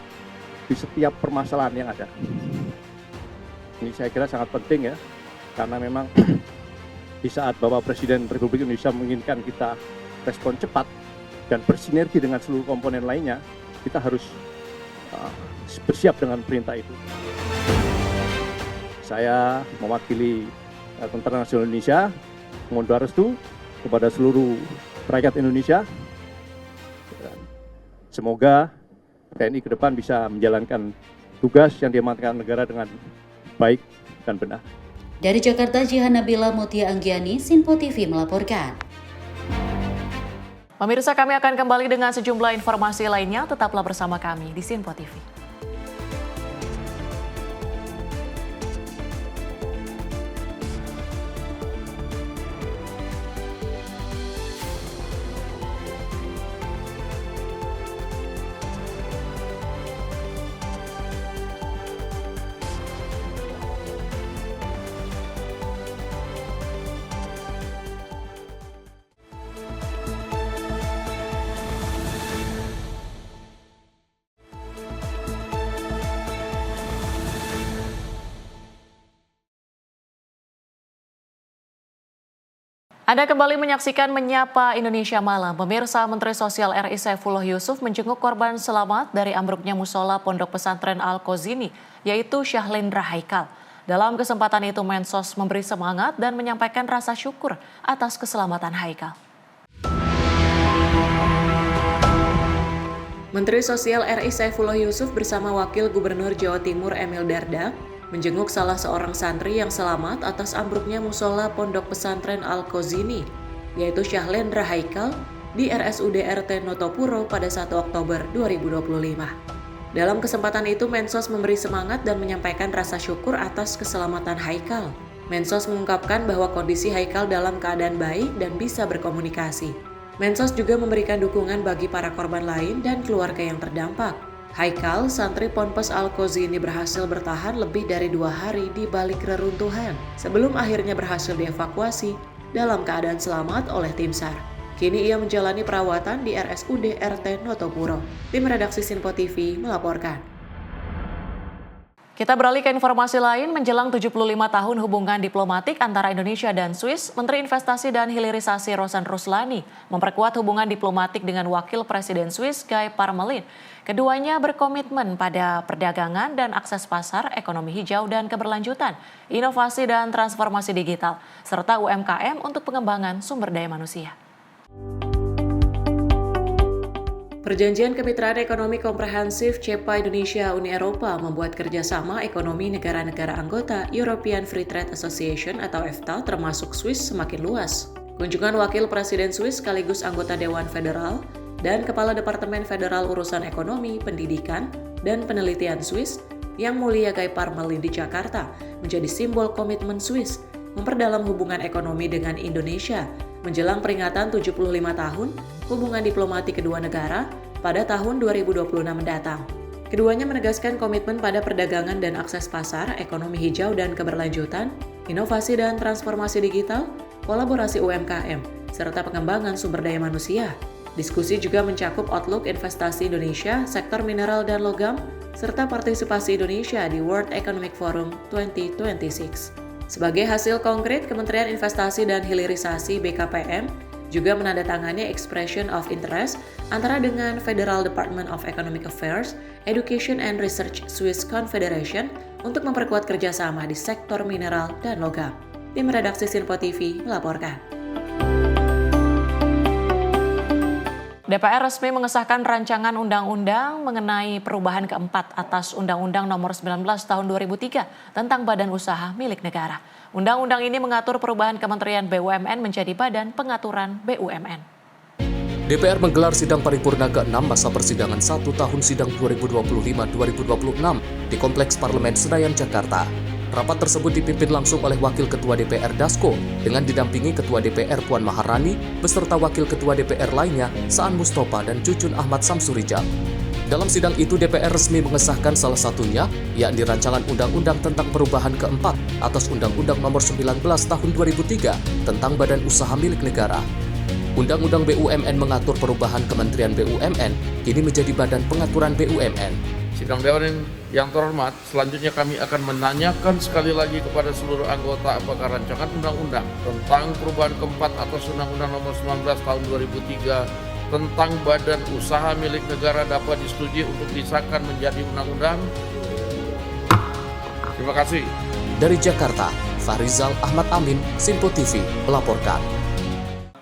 di setiap permasalahan yang ada. Ini saya kira sangat penting ya, karena memang di saat Bapak Presiden Republik Indonesia menginginkan kita respon cepat dan bersinergi dengan seluruh komponen lainnya, kita harus bersiap dengan perintah itu. Saya mewakili Tentara Nasional Indonesia mohon doa restu kepada seluruh rakyat Indonesia. Semoga TNI ke depan bisa menjalankan tugas yang diamanatkan negara dengan baik dan benar. Dari Jakarta, Jihan Nabila Mutia Anggiani, Sinpo TV melaporkan. Pemirsa, kami akan kembali dengan sejumlah informasi lainnya. Tetaplah bersama kami di Sinpo TV. Anda kembali menyaksikan Menyapa Indonesia Malam. Pemirsa, Menteri Sosial RI Saifullah Yusuf menjenguk korban selamat dari ambruknya musola Pondok Pesantren Al-Qazini, yaitu Syahlendra Haikal. Dalam kesempatan itu, Mensos memberi semangat dan menyampaikan rasa syukur atas keselamatan Haikal. Menteri Sosial RI Saifullah Yusuf bersama Wakil Gubernur Jawa Timur Emil Dardak menjenguk salah seorang santri yang selamat atas ambruknya musola Pondok Pesantren Al-Qazini, yaitu Syahlendra Haikal, di RSUD RT Notopuro pada 1 Oktober 2025. Dalam kesempatan itu, Mensos memberi semangat dan menyampaikan rasa syukur atas keselamatan Haikal. Mensos mengungkapkan bahwa kondisi Haikal dalam keadaan baik dan bisa berkomunikasi. Mensos juga memberikan dukungan bagi para korban lain dan keluarga yang terdampak. Haikal, santri Ponpes Al-Qazini berhasil bertahan lebih dari 2 hari di balik reruntuhan sebelum akhirnya berhasil dievakuasi dalam keadaan selamat oleh tim SAR. Kini ia menjalani perawatan di RSUD RT Notopuro. Tim redaksi Sinpo TV melaporkan. Kita beralih ke informasi lain. Menjelang 75 tahun hubungan diplomatik antara Indonesia dan Swiss, Menteri Investasi dan Hilirisasi Rosan Ruslani memperkuat hubungan diplomatik dengan Wakil Presiden Swiss Guy Parmelin. Keduanya berkomitmen pada perdagangan dan akses pasar, ekonomi hijau dan keberlanjutan, inovasi dan transformasi digital, serta UMKM untuk pengembangan sumber daya manusia. Perjanjian Kemitraan Ekonomi Komprehensif CEPA Indonesia-Uni Eropa membuat kerjasama ekonomi negara-negara anggota European Free Trade Association atau EFTA termasuk Swiss semakin luas. Kunjungan Wakil Presiden Swiss sekaligus anggota Dewan Federal dan Kepala Departemen Federal Urusan Ekonomi, Pendidikan, dan Penelitian Swiss, Yang Mulia Guy Parmelin di Jakarta, menjadi simbol komitmen Swiss memperdalam hubungan ekonomi dengan Indonesia menjelang peringatan 75 tahun hubungan diplomatik kedua negara pada tahun 2026 mendatang. Keduanya menegaskan komitmen pada perdagangan dan akses pasar, ekonomi hijau dan keberlanjutan, inovasi dan transformasi digital, kolaborasi UMKM, serta pengembangan sumber daya manusia. Diskusi juga mencakup outlook investasi Indonesia, sektor mineral dan logam, serta partisipasi Indonesia di World Economic Forum 2026. Sebagai hasil konkret, Kementerian Investasi dan Hilirisasi BKPM juga menandatangani Expression of Interest antara dengan Federal Department of Economic Affairs, Education and Research Swiss Confederation untuk memperkuat kerjasama di sektor mineral dan logam. Tim redaksi Sinpo TV melaporkan. DPR resmi mengesahkan rancangan undang-undang mengenai perubahan keempat atas Undang-Undang Nomor 19 Tahun 2003 tentang Badan Usaha Milik Negara. Undang-undang ini mengatur perubahan Kementerian BUMN menjadi Badan Pengaturan BUMN. DPR menggelar sidang paripurna ke-6 masa persidangan 1 tahun sidang 2025-2026 di Kompleks Parlemen Senayan, Jakarta. Rapat tersebut dipimpin langsung oleh Wakil Ketua DPR Dasko dengan didampingi Ketua DPR Puan Maharani beserta Wakil Ketua DPR lainnya Saan Mustafa dan Cucun Ahmad Samsurijal. Dalam sidang itu DPR resmi mengesahkan salah satunya yakni rancangan undang-undang tentang perubahan keempat atas Undang-Undang Nomor 19 Tahun 2003 tentang Badan Usaha Milik Negara. Undang-Undang BUMN mengatur perubahan Kementerian BUMN kini menjadi Badan Pengaturan BUMN. Sidang Dewan yang terhormat, selanjutnya kami akan menanyakan sekali lagi kepada seluruh anggota apakah rancangan undang-undang tentang perubahan keempat atas Undang-Undang Nomor 19 Tahun 2003 tentang Badan Usaha Milik Negara dapat disetujui untuk disahkan menjadi undang-undang. Terima kasih. Dari Jakarta, Farizal Ahmad Amin, Sinpo TV melaporkan.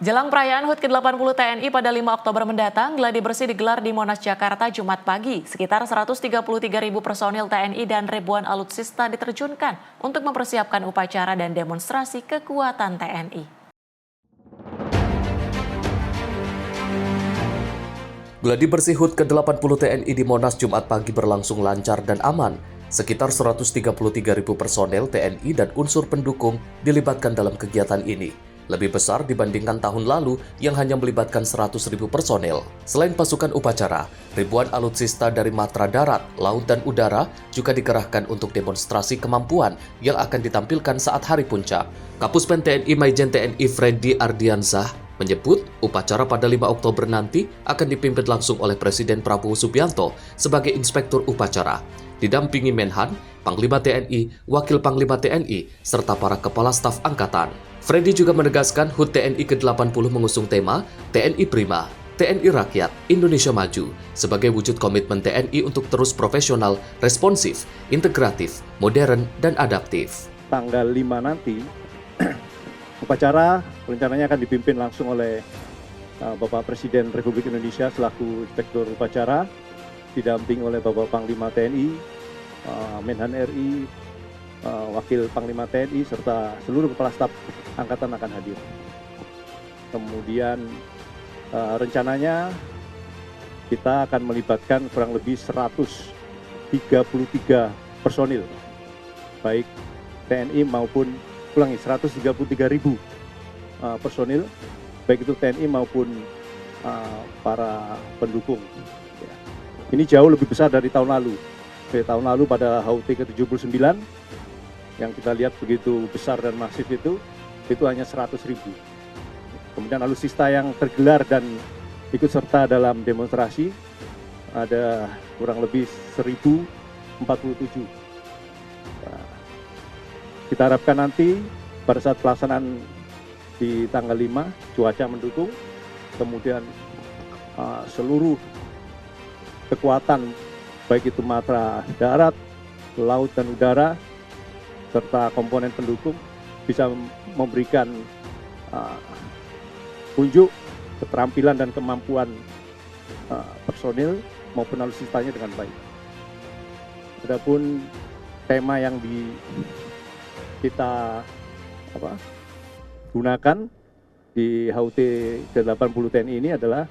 Jelang perayaan HUT ke-80 TNI pada 5 Oktober mendatang, gladi bersih digelar di Monas, Jakarta, Jumat pagi. Sekitar 133.000 personil TNI dan ribuan alutsista diterjunkan untuk mempersiapkan upacara dan demonstrasi kekuatan TNI. Gladi bersih HUT ke-80 TNI di Monas Jumat pagi berlangsung lancar dan aman. Sekitar 133.000 personel TNI dan unsur pendukung dilibatkan dalam kegiatan ini. Lebih besar dibandingkan tahun lalu yang hanya melibatkan 100.000 personel. Selain pasukan upacara, ribuan alutsista dari matra darat, laut, dan udara juga dikerahkan untuk demonstrasi kemampuan yang akan ditampilkan saat hari puncak. Kapuspen TNI Maijen TNI Freddy Ardiansyah menyebut upacara pada 5 Oktober nanti akan dipimpin langsung oleh Presiden Prabowo Subianto sebagai inspektur upacara, didampingi Menhan, Panglima TNI, Wakil Panglima TNI, serta para kepala staf angkatan. Freddy juga menegaskan HUT TNI ke-80 mengusung tema TNI Prima, TNI Rakyat, Indonesia Maju sebagai wujud komitmen TNI untuk terus profesional, responsif, integratif, modern, dan adaptif. Tanggal 5 nanti, upacara rencananya akan dipimpin langsung oleh Bapak Presiden Republik Indonesia selaku Inspektur Upacara, didamping oleh Bapak Panglima TNI, Menhan RI, Wakil Panglima TNI, serta seluruh kepala staf angkatan akan hadir. Kemudian rencananya kita akan melibatkan kurang lebih 133 personil, baik TNI maupun 133.000 personil, baik itu TNI maupun para pendukung. Ini jauh lebih besar dari tahun lalu. Tahun lalu pada HUT ke-79 yang kita lihat begitu besar dan masif itu hanya 100.000. Kemudian alutsista yang tergelar dan ikut serta dalam demonstrasi ada kurang lebih 1.047. Kita harapkan nanti pada saat pelaksanaan di tanggal 5 cuaca mendukung, kemudian seluruh kekuatan baik itu matra darat, laut dan udara serta komponen pendukung bisa memberikan unjuk keterampilan dan kemampuan personil maupun alutsistanya dengan baik. Adapun tema yang kita gunakan di HUT ke-80 TNI ini adalah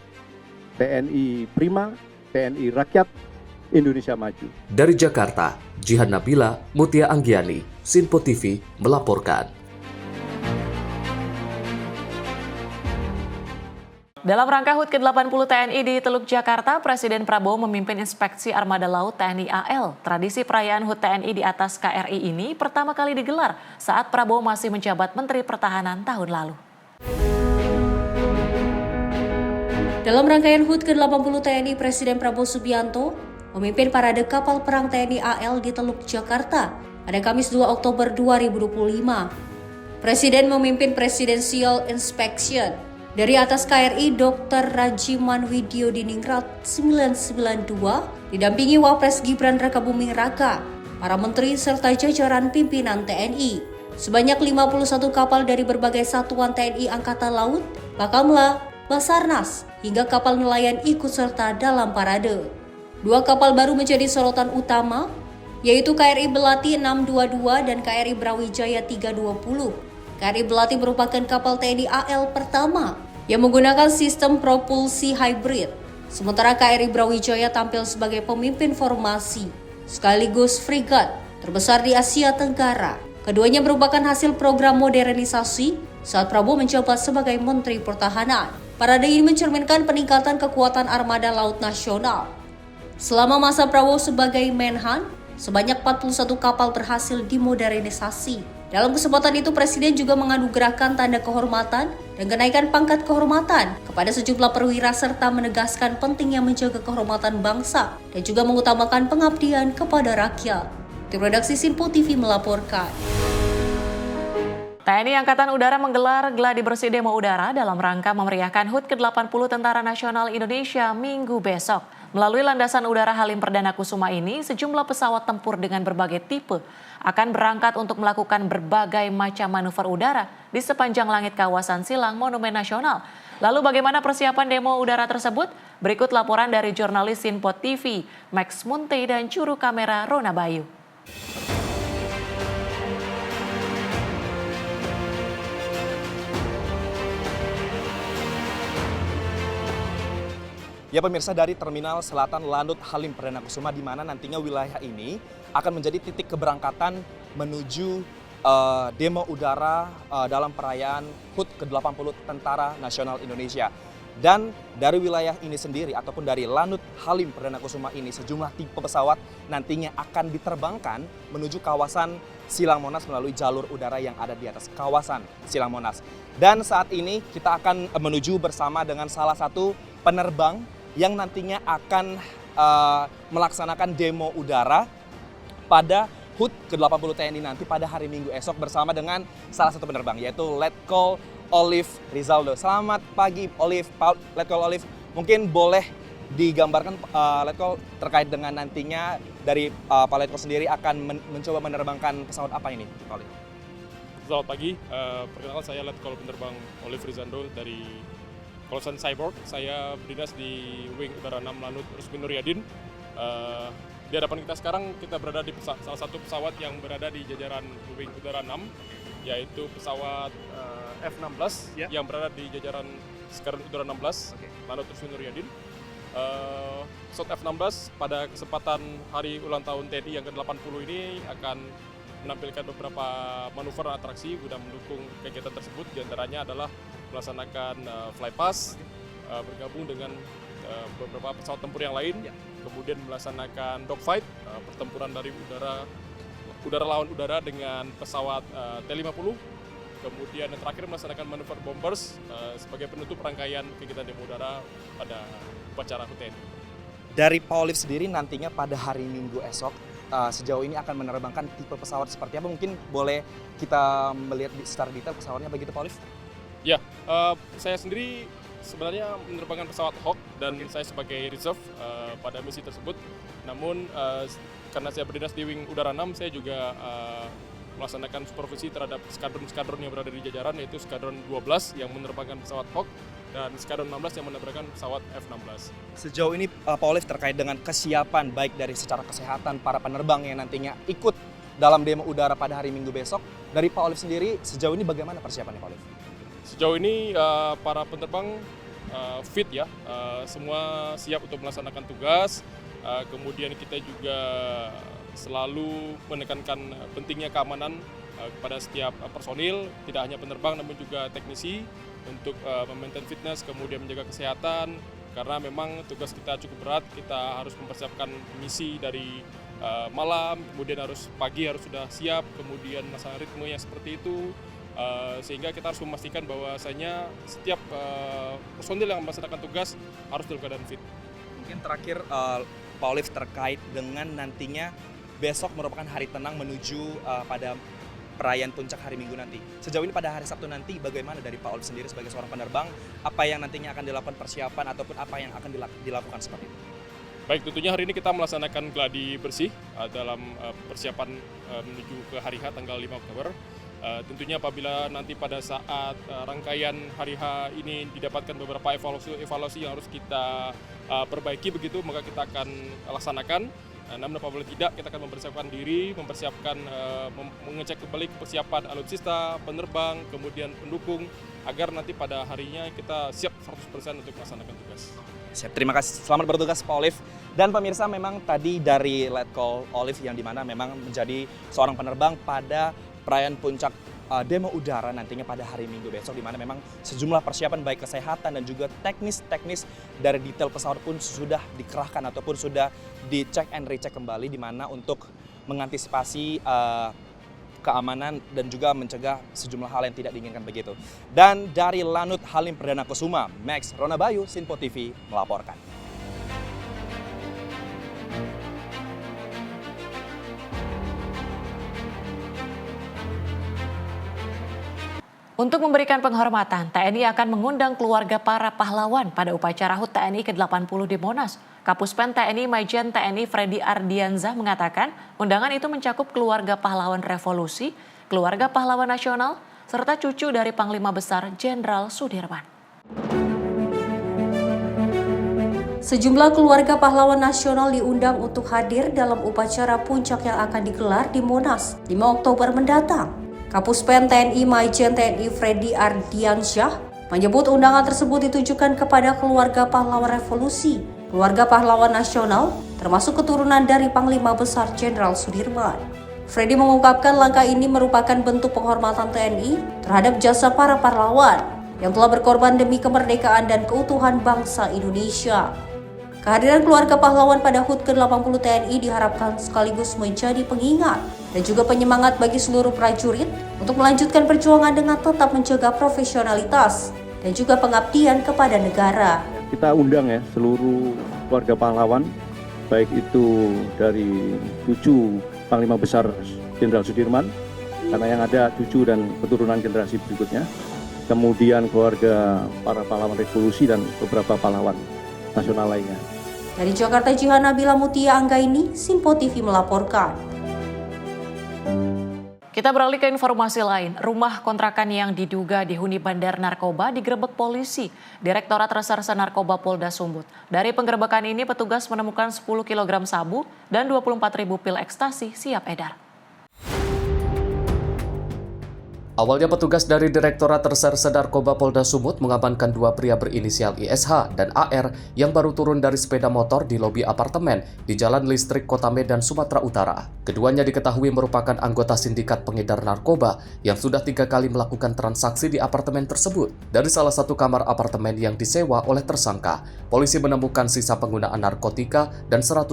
TNI Prima, TNI Rakyat Indonesia Maju. Dari Jakarta, Jihan Nabila, Mutia Anggiani, Sinpo TV melaporkan. Dalam rangka HUT ke-80 TNI di Teluk Jakarta, Presiden Prabowo memimpin inspeksi armada laut TNI AL. Tradisi perayaan HUT TNI di atas KRI ini pertama kali digelar saat Prabowo masih menjabat Menteri Pertahanan tahun lalu. Dalam rangkaian HUT ke-80 TNI, Presiden Prabowo Subianto memimpin parade kapal perang TNI AL di Teluk Jakarta pada Kamis 2 Oktober 2025. Presiden memimpin Presidential Inspection dari atas KRI Dr. Rajiman Widyo Diningrat 992 didampingi Wapres Gibran Rakabuming Raka, para menteri serta jajaran pimpinan TNI. Sebanyak 51 kapal dari berbagai satuan TNI Angkatan Laut, Bakamla, Basarnas, hingga kapal nelayan ikut serta dalam parade. 2 kapal baru menjadi sorotan utama, yaitu KRI Belati 622 dan KRI Brawijaya 320. KRI Belati merupakan kapal TNI AL pertama yang menggunakan sistem propulsi hybrid. Sementara KRI Brawijaya tampil sebagai pemimpin formasi, sekaligus frigat terbesar di Asia Tenggara. Keduanya merupakan hasil program modernisasi saat Prabowo menjabat sebagai Menteri Pertahanan. Parade ini mencerminkan peningkatan kekuatan armada laut nasional. Selama masa Prabowo sebagai Menhan, sebanyak 41 kapal berhasil dimodernisasi. Dalam kesempatan itu, Presiden juga menganugerahkan tanda kehormatan dan kenaikan pangkat kehormatan kepada sejumlah perwira serta menegaskan pentingnya menjaga kehormatan bangsa dan juga mengutamakan pengabdian kepada rakyat. Tim Redaksi Sinpo TV melaporkan. TNI Angkatan Udara menggelar gladi bersih demo udara dalam rangka memeriahkan HUT ke-80 Tentara Nasional Indonesia Minggu besok. Melalui landasan udara Halim Perdana Kusuma ini, sejumlah pesawat tempur dengan berbagai tipe akan berangkat untuk melakukan berbagai macam manuver udara di sepanjang langit kawasan Silang Monumen Nasional. Lalu bagaimana persiapan demo udara tersebut? Berikut laporan dari jurnalis Sinpo TV, Max Munte dan juru kamera Rona Bayu. Ya pemirsa, dari Terminal Selatan Lanut Halim Perdana Kusuma di mana nantinya wilayah ini akan menjadi titik keberangkatan menuju demo udara dalam perayaan HUT ke-80 Tentara Nasional Indonesia. Dan dari wilayah ini sendiri ataupun dari Lanut Halim Perdana Kusuma ini sejumlah tipe pesawat nantinya akan diterbangkan menuju kawasan Silang Monas melalui jalur udara yang ada di atas kawasan Silang Monas. Dan saat ini kita akan menuju bersama dengan salah satu penerbang yang nantinya akan melaksanakan demo udara pada HUT ke-80 TNI nanti pada hari Minggu esok bersama dengan salah satu penerbang yaitu Letkol Olive Rizaldo. Selamat pagi Letkol Olive, mungkin boleh digambarkan Letkol terkait dengan nantinya dari Pak Letkol sendiri akan mencoba menerbangkan pesawat apa ini Pak Olive? Selamat pagi, perkenalkan saya Letkol penerbang Olive Rizaldo dari Kawasan Cyborg. Saya berdinas di Wing Udara 6 Lanut Rusmin Nuryadin. Di hadapan kita sekarang kita berada di salah satu pesawat yang berada di jajaran Wing Udara 6, yaitu pesawat F-16 yang berada di jajaran Skadron Udara 16 Lanut Rusmin Nuryadin. Pesawat F-16 pada kesempatan hari ulang tahun TNI yang ke-80 ini akan menampilkan beberapa manuver atraksi guna mendukung kegiatan tersebut. Di antaranya adalah melaksanakan flypass, bergabung dengan beberapa pesawat tempur yang lain, kemudian melaksanakan dogfight, pertempuran dari udara lawan udara dengan pesawat T-50, kemudian yang terakhir melaksanakan manuver bombers sebagai penutup rangkaian kegiatan demo udara pada upacara HUT TNI. Dari Pak Olive sendiri nantinya pada hari Minggu esok sejauh ini akan menerbangkan tipe pesawat seperti apa? Mungkin boleh kita melihat secara detail pesawatnya begitu Pak Olive? Ya, saya sendiri sebenarnya menerbangkan pesawat Hawk dan saya sebagai reserve pada misi tersebut. Namun karena saya berdinas di Wing Udara 6, saya juga melaksanakan supervisi terhadap skadron-skadron yang berada di jajaran, yaitu Skadron 12 yang menerbangkan pesawat Hawk dan Skadron 16 yang menerbangkan pesawat F-16. Sejauh ini Pak Olive terkait dengan kesiapan baik dari secara kesehatan para penerbang yang nantinya ikut dalam demo udara pada hari Minggu besok, dari Pak Olive sendiri sejauh ini bagaimana persiapannya Pak Olive? Sejauh ini para penerbang fit ya, semua siap untuk melaksanakan tugas. Kemudian kita juga selalu menekankan pentingnya keamanan kepada setiap personil, tidak hanya penerbang namun juga teknisi untuk memaintain fitness, kemudian menjaga kesehatan, karena memang tugas kita cukup berat. Kita harus mempersiapkan misi dari malam, kemudian harus pagi harus sudah siap, kemudian melaksanakan ritme yang seperti itu, sehingga kita harus memastikan bahwasanya setiap personil yang melaksanakan tugas harus dalam keadaan fit. Mungkin terakhir Pak Olive, terkait dengan nantinya besok merupakan hari tenang menuju pada perayaan puncak hari Minggu nanti. Sejauh ini pada hari Sabtu nanti bagaimana dari Pak Olive sendiri sebagai seorang penerbang, apa yang nantinya akan dilakukan persiapan ataupun apa yang akan dilakukan seperti itu? Baik, tentunya hari ini kita melaksanakan gladi bersih dalam persiapan menuju ke hari H tanggal 5 Oktober. Tentunya apabila nanti pada saat rangkaian hari H ini didapatkan beberapa evaluasi yang harus kita perbaiki begitu, maka kita akan laksanakan. Namun apabila tidak, kita akan mempersiapkan diri, mengecek kembali persiapan alutsista, penerbang, kemudian pendukung, agar nanti pada harinya kita siap 100% untuk melaksanakan tugas. Siap, terima kasih. Selamat bertugas Pak Olive. Dan pemirsa, memang tadi dari Letkol Olive yang dimana memang menjadi seorang penerbang pada perayaan puncak demo udara nantinya pada hari Minggu besok, di mana memang sejumlah persiapan baik kesehatan dan juga teknis dari detail pesawat pun sudah dikerahkan ataupun sudah dicek and recheck kembali, di mana untuk mengantisipasi keamanan dan juga mencegah sejumlah hal yang tidak diinginkan begitu. Dan dari Lanut Halim Perdana Kusuma, Max Ronabayu, Sinpo TV melaporkan. Untuk memberikan penghormatan, TNI akan mengundang keluarga para pahlawan pada upacara HUT TNI ke-80 di Monas. Kapuspen TNI Majen TNI Freddy Ardianzah mengatakan undangan itu mencakup keluarga pahlawan revolusi, keluarga pahlawan nasional, serta cucu dari Panglima Besar Jenderal Sudirman. Sejumlah keluarga pahlawan nasional diundang untuk hadir dalam upacara puncak yang akan digelar di Monas 5 Oktober mendatang. Kapuspen TNI Majen TNI Freddy Ardiansyah menyebut undangan tersebut ditujukan kepada keluarga pahlawan revolusi, keluarga pahlawan nasional, termasuk keturunan dari Panglima Besar Jenderal Sudirman. Freddy mengungkapkan langkah ini merupakan bentuk penghormatan TNI terhadap jasa para pahlawan yang telah berkorban demi kemerdekaan dan keutuhan bangsa Indonesia. Kehadiran keluarga pahlawan pada HUT ke-80 TNI diharapkan sekaligus menjadi pengingat dan juga penyemangat bagi seluruh prajurit untuk melanjutkan perjuangan dengan tetap menjaga profesionalitas dan juga pengabdian kepada negara. Kita undang ya seluruh keluarga pahlawan, baik itu dari cucu Panglima Besar Jenderal Sudirman, karena yang ada cucu dan keturunan generasi berikutnya, kemudian keluarga para pahlawan revolusi dan beberapa pahlawan nasional lainnya. Dari Jakarta, Jihan Nabila Mutia Anggaini, Sinpo TV melaporkan. Kita beralih ke informasi lain. Rumah kontrakan yang diduga dihuni bandar narkoba digerebek polisi, Direktorat Reserse Narkoba Polda Sumut. Dari penggerebekan ini, petugas menemukan 10 kg sabu dan 24.000 pil ekstasi siap edar. Awalnya petugas dari Direktorat Reserse Narkoba Polda Sumut mengamankan dua pria berinisial ISH dan AR yang baru turun dari sepeda motor di lobi apartemen di Jalan Listrik Kota Medan, Sumatera Utara. Keduanya diketahui merupakan anggota sindikat pengedar narkoba yang sudah 3 kali melakukan transaksi di apartemen tersebut. Dari salah satu kamar apartemen yang disewa oleh tersangka, polisi menemukan sisa penggunaan narkotika dan 150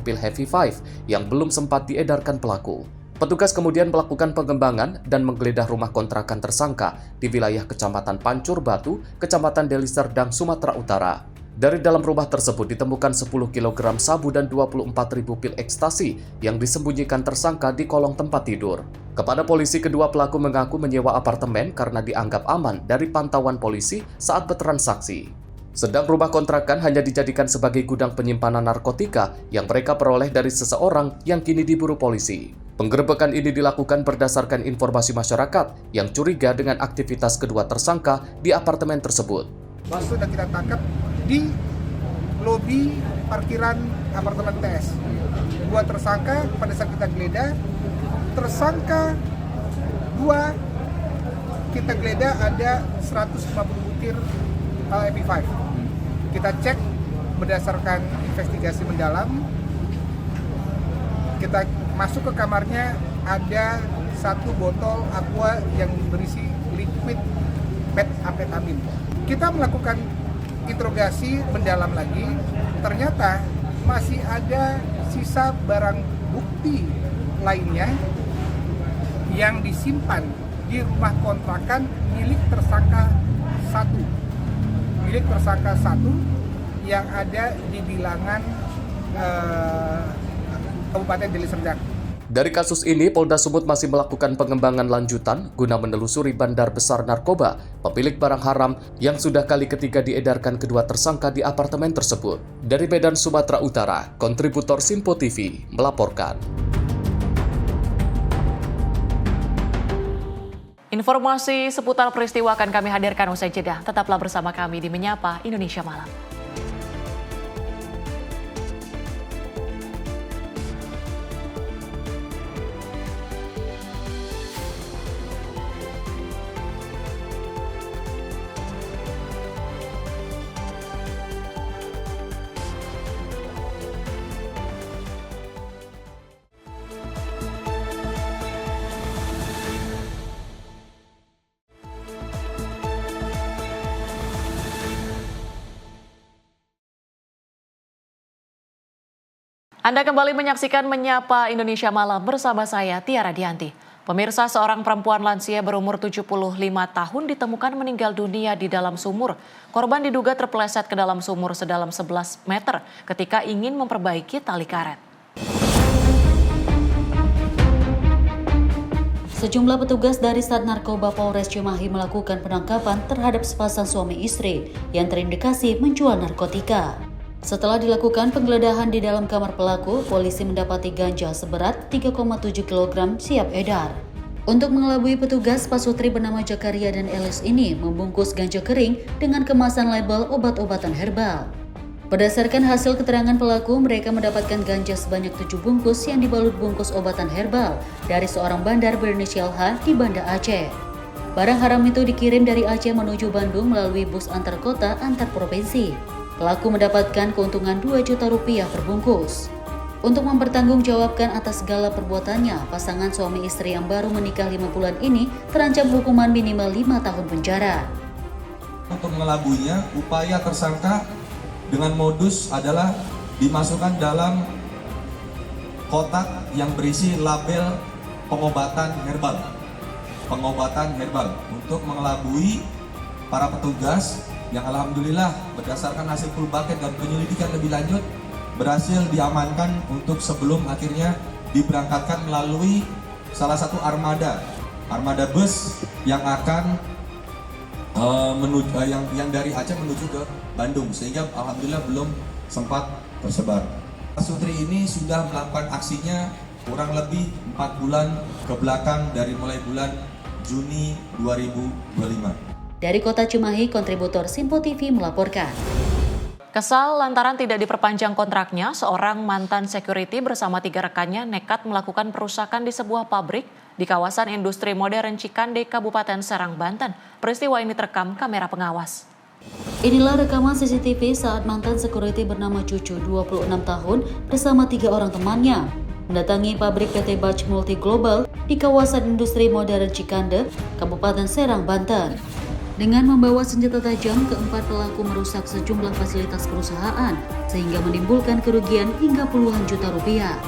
pil Heavy Five yang belum sempat diedarkan pelaku. Petugas kemudian melakukan pengembangan dan menggeledah rumah kontrakan tersangka di wilayah Kecamatan Pancur Batu, Kecamatan Deli Serdang, Sumatera Utara. Dari dalam rumah tersebut ditemukan 10 kg sabu dan 24.000 pil ekstasi yang disembunyikan tersangka di kolong tempat tidur. Kepada polisi, kedua pelaku mengaku menyewa apartemen karena dianggap aman dari pantauan polisi saat bertransaksi. Sedang rumah kontrakan hanya dijadikan sebagai gudang penyimpanan narkotika yang mereka peroleh dari seseorang yang kini diburu polisi. Penggerebekan ini dilakukan berdasarkan informasi masyarakat yang curiga dengan aktivitas kedua tersangka di apartemen tersebut. Sudah kita tangkap di lobi parkiran apartemen TS. Dua tersangka pada saat kita geledah, tersangka dua kita geledah ada 150 butir EP5. Kita cek berdasarkan investigasi mendalam, kita masuk ke kamarnya, ada 1 botol aqua yang berisi liquid metamfetamin. Kita melakukan interogasi mendalam lagi, ternyata masih ada sisa barang bukti lainnya yang disimpan di rumah kontrakan milik tersangka 1. Milik tersangka 1 yang ada di bilangan Kabupaten Deli Serdang. Dari kasus ini, Polda Sumut masih melakukan pengembangan lanjutan guna menelusuri bandar besar narkoba, pemilik barang haram yang sudah kali ketiga diedarkan kedua tersangka di apartemen tersebut. Dari Medan, Sumatera Utara, kontributor Simpo TV melaporkan. Informasi seputar peristiwa akan kami hadirkan usai jeda. Tetaplah bersama kami di Menyapa Indonesia Malam. Anda kembali menyaksikan Menyapa Indonesia Malam bersama saya, Tiara Dianti. Pemirsa, seorang perempuan lansia berumur 75 tahun ditemukan meninggal dunia di dalam sumur. Korban diduga terpeleset ke dalam sumur sedalam 11 meter ketika ingin memperbaiki tali karet. Sejumlah petugas dari Sat Narkoba Polres Cimahi melakukan penangkapan terhadap sepasang suami istri yang terindikasi menjual narkotika. Setelah dilakukan penggeledahan di dalam kamar pelaku, polisi mendapati ganja seberat 3,7 kg siap edar. Untuk mengelabui petugas, pasutri bernama Jakaria dan Elis ini membungkus ganja kering dengan kemasan label obat-obatan herbal. Berdasarkan hasil keterangan pelaku, mereka mendapatkan ganja sebanyak 7 bungkus yang dibalut bungkus obatan herbal dari seorang bandar berinisial H di Banda Aceh. Barang haram itu dikirim dari Aceh menuju Bandung melalui bus antar kota antar provinsi. Pelaku mendapatkan keuntungan 2 juta rupiah per bungkus. Untuk mempertanggungjawabkan atas segala perbuatannya, pasangan suami istri yang baru menikah 5 bulan ini terancam hukuman minimal 5 tahun penjara. Untuk mengelabuinya, upaya tersangka dengan modus adalah dimasukkan dalam kotak yang berisi label pengobatan herbal. Pengobatan herbal untuk mengelabui para petugas yang alhamdulillah berdasarkan hasil full bucket dan penyelidikan lebih lanjut berhasil diamankan untuk sebelum akhirnya diberangkatkan melalui salah satu armada bus yang akan yang dari Aceh menuju ke Bandung, sehingga alhamdulillah belum sempat tersebar. Pasutri ini sudah melakukan aksinya kurang lebih 4 bulan ke belakang dari mulai bulan Juni 2025. Dari Kota Cimahi, kontributor Simpo TV melaporkan. Kesal lantaran tidak diperpanjang kontraknya, seorang mantan security bersama 3 rekannya nekat melakukan perusakan di sebuah pabrik di kawasan industri modern Cikande, Kabupaten Serang, Banten. Peristiwa ini terekam kamera pengawas. Inilah rekaman CCTV saat mantan security bernama Cucu, 26 tahun, bersama 3 orang temannya mendatangi pabrik PT Bach Multi Global di kawasan industri modern Cikande, Kabupaten Serang, Banten. Dengan membawa senjata tajam, keempat pelaku merusak sejumlah fasilitas perusahaan sehingga menimbulkan kerugian hingga puluhan juta rupiah.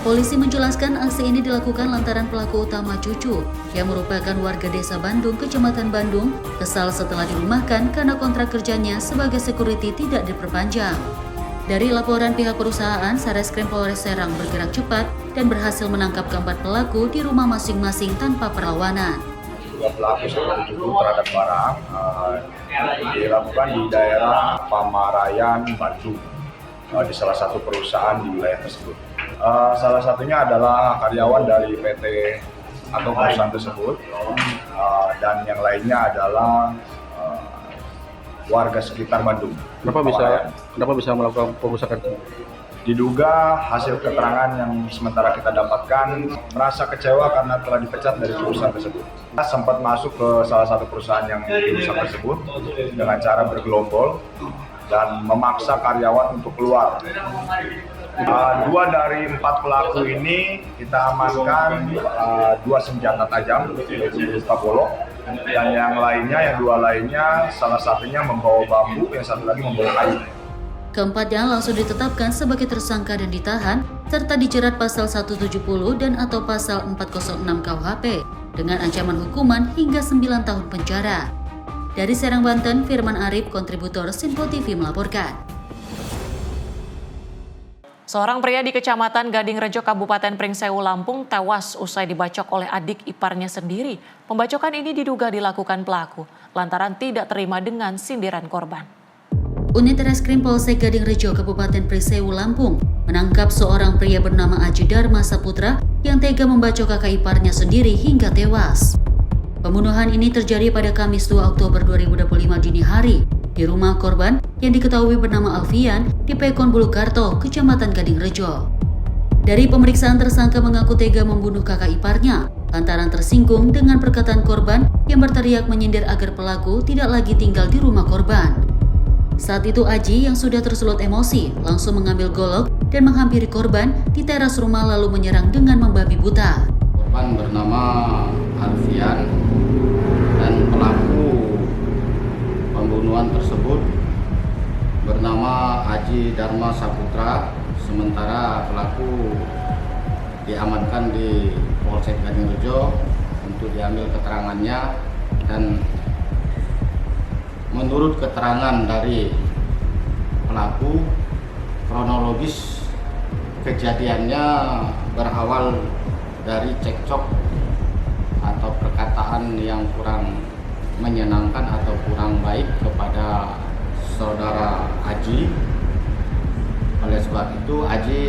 Polisi menjelaskan aksi ini dilakukan lantaran pelaku utama Cucu yang merupakan warga desa Bandung, Kecamatan Bandung, kesal setelah dirumahkan karena kontrak kerjanya sebagai security tidak diperpanjang. Dari laporan pihak perusahaan, Satreskrim Polres Serang bergerak cepat dan berhasil menangkap keempat pelaku di rumah masing-masing tanpa perlawanan. Dua pelaku seperti itu terhadap barang dilakukan di daerah Pamarayan, Bandung, di salah satu perusahaan di wilayah tersebut. Salah satunya adalah karyawan dari PT atau perusahaan tersebut, dan yang lainnya adalah warga sekitar Bandung. Kenapa bisa melakukan perusakan? Diduga hasil keterangan yang sementara kita dapatkan merasa kecewa karena telah dipecat dari perusahaan tersebut. Kita sempat masuk ke salah satu perusahaan yang dirusak tersebut dengan cara bergelombol dan memaksa karyawan untuk keluar. 2 dari 4 pelaku ini kita amankan 2 senjata tajam, yaitu berupa golok, dan yang 2 lainnya salah satunya membawa bambu, yang satu lagi membawa kayu. Keempatnya langsung ditetapkan sebagai tersangka dan ditahan, serta dijerat pasal 170 dan atau pasal 406 KUHP dengan ancaman hukuman hingga 9 tahun penjara. Dari Serang, Banten, Firman Arif, kontributor Sinpo TV melaporkan. Seorang pria di Kecamatan Gading Rejo, Kabupaten Pringsewu, Lampung tewas usai dibacok oleh adik iparnya sendiri. Pembacokan ini diduga dilakukan pelaku lantaran tidak terima dengan sindiran korban. Unit Reskrim Polsek Gading Rejo, Kabupaten Pringsewu, Lampung menangkap seorang pria bernama Aji Dharma Saputra yang tega membacok kakak iparnya sendiri hingga tewas. Pembunuhan ini terjadi pada Kamis 2 Oktober 2025 dini hari di rumah korban yang diketahui bernama Alfian di Pekon Bulukarto, Kecamatan Gading Rejo. Dari pemeriksaan, tersangka mengaku tega membunuh kakak iparnya lantaran tersinggung dengan perkataan korban yang berteriak menyindir agar pelaku tidak lagi tinggal di rumah korban. Saat itu Aji yang sudah tersulut emosi langsung mengambil golok dan menghampiri korban di teras rumah lalu menyerang dengan membabi buta. Korban bernama Alfian dan pelaku pembunuhan tersebut bernama Aji Dharma Saputra, sementara pelaku diamankan di Polsek Gading Rejo untuk diambil keterangannya. Dan menurut keterangan dari pelaku, kronologis kejadiannya berawal dari cekcok atau perkataan yang kurang menyenangkan atau kurang baik kepada saudara Aji. Oleh sebab itu Aji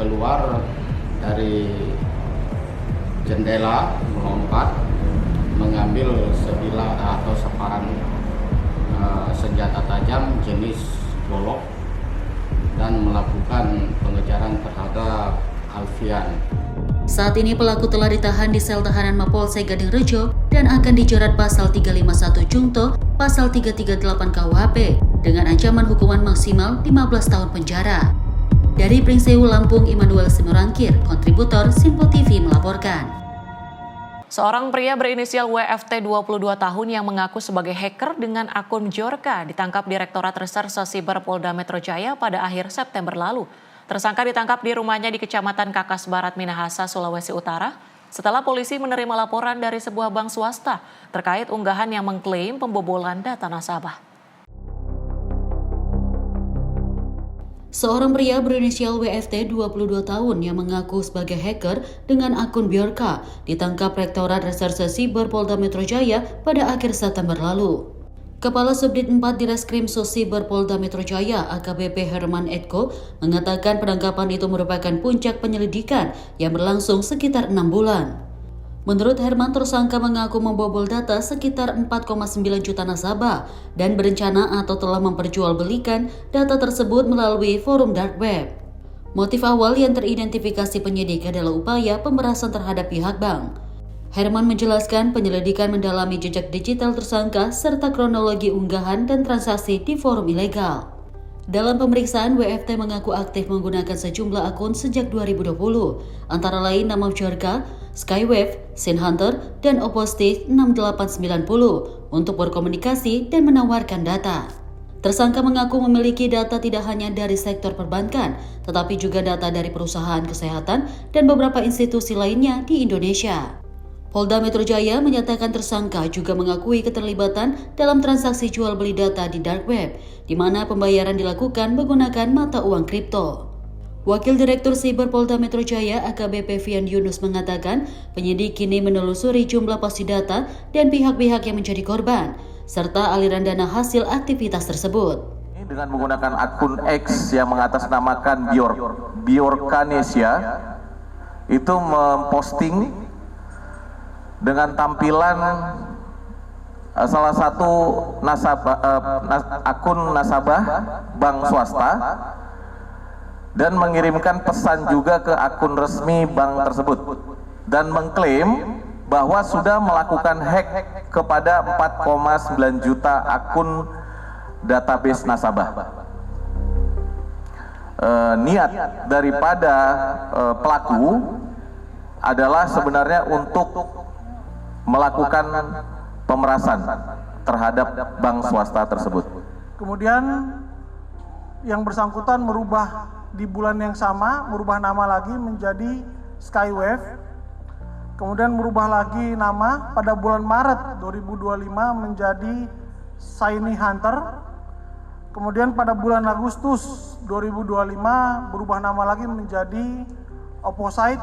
keluar dari jendela, melompat, mengambil sebilah atau separan senjata tajam jenis golok dan melakukan pengejaran terhadap Alfian. Saat ini pelaku telah ditahan di sel tahanan Mapolsek Gading Rejo dan akan dijerat pasal 351 Jungto, pasal 338 KUHP dengan ancaman hukuman maksimal 15 tahun penjara. Dari Pringsewu, Lampung, Immanuel Simorangkir, kontributor Sinpo TV melaporkan. Seorang pria berinisial WFT 22 tahun yang mengaku sebagai hacker dengan akun Bjorka ditangkap Direktorat Reserse Siber Polda Metro Jaya pada akhir September lalu. Tersangka ditangkap di rumahnya di Kecamatan Kakas Barat, Minahasa, Sulawesi Utara setelah polisi menerima laporan dari sebuah bank swasta terkait unggahan yang mengklaim pembobolan data nasabah. Seorang pria berinisial WFT 22 tahun yang mengaku sebagai hacker dengan akun Bjorka ditangkap Rektorat Reserse Siber Polda Metro Jaya pada akhir September lalu. Kepala Subdit 4 Direskrim Siber Polda Metro Jaya AKBP Herman Edko mengatakan penangkapan itu merupakan puncak penyelidikan yang berlangsung sekitar 6 bulan. Menurut Herman, tersangka mengaku membobol data sekitar 4,9 juta nasabah dan berencana atau telah memperjualbelikan data tersebut melalui forum dark web. Motif awal yang teridentifikasi penyidik adalah upaya pemerasan terhadap pihak bank. Herman menjelaskan penyelidikan mendalami jejak digital tersangka serta kronologi unggahan dan transaksi di forum ilegal. Dalam pemeriksaan, WFT mengaku aktif menggunakan sejumlah akun sejak 2020, antara lain nama Bjorka, Skywave, Sinhunter, dan Opposite 6890 untuk berkomunikasi dan menawarkan data. Tersangka mengaku memiliki data tidak hanya dari sektor perbankan, tetapi juga data dari perusahaan kesehatan dan beberapa institusi lainnya di Indonesia. Polda Metro Jaya menyatakan tersangka juga mengakui keterlibatan dalam transaksi jual beli data di dark web, di mana pembayaran dilakukan menggunakan mata uang kripto. Wakil Direktur Siber Polda Metro Jaya AKBP Fian Yunus mengatakan penyidik kini menelusuri jumlah pasti data dan pihak-pihak yang menjadi korban, serta aliran dana hasil aktivitas tersebut. Dengan menggunakan akun X yang mengatasnamakan Bjorkanesia, itu memposting dengan tampilan salah satu akun nasabah bank swasta dan mengirimkan pesan juga ke akun resmi bank tersebut dan mengklaim bahwa sudah melakukan hack kepada 4,9 juta akun database nasabah. Niat daripada pelaku adalah sebenarnya untuk melakukan pemerasan terhadap bank swasta tersebut. Kemudian yang bersangkutan merubah di bulan yang sama, merubah nama lagi menjadi Skywave. Kemudian merubah lagi nama pada bulan Maret 2025 menjadi Shiny Hunter. Kemudian pada bulan Agustus 2025 berubah nama lagi menjadi Opposite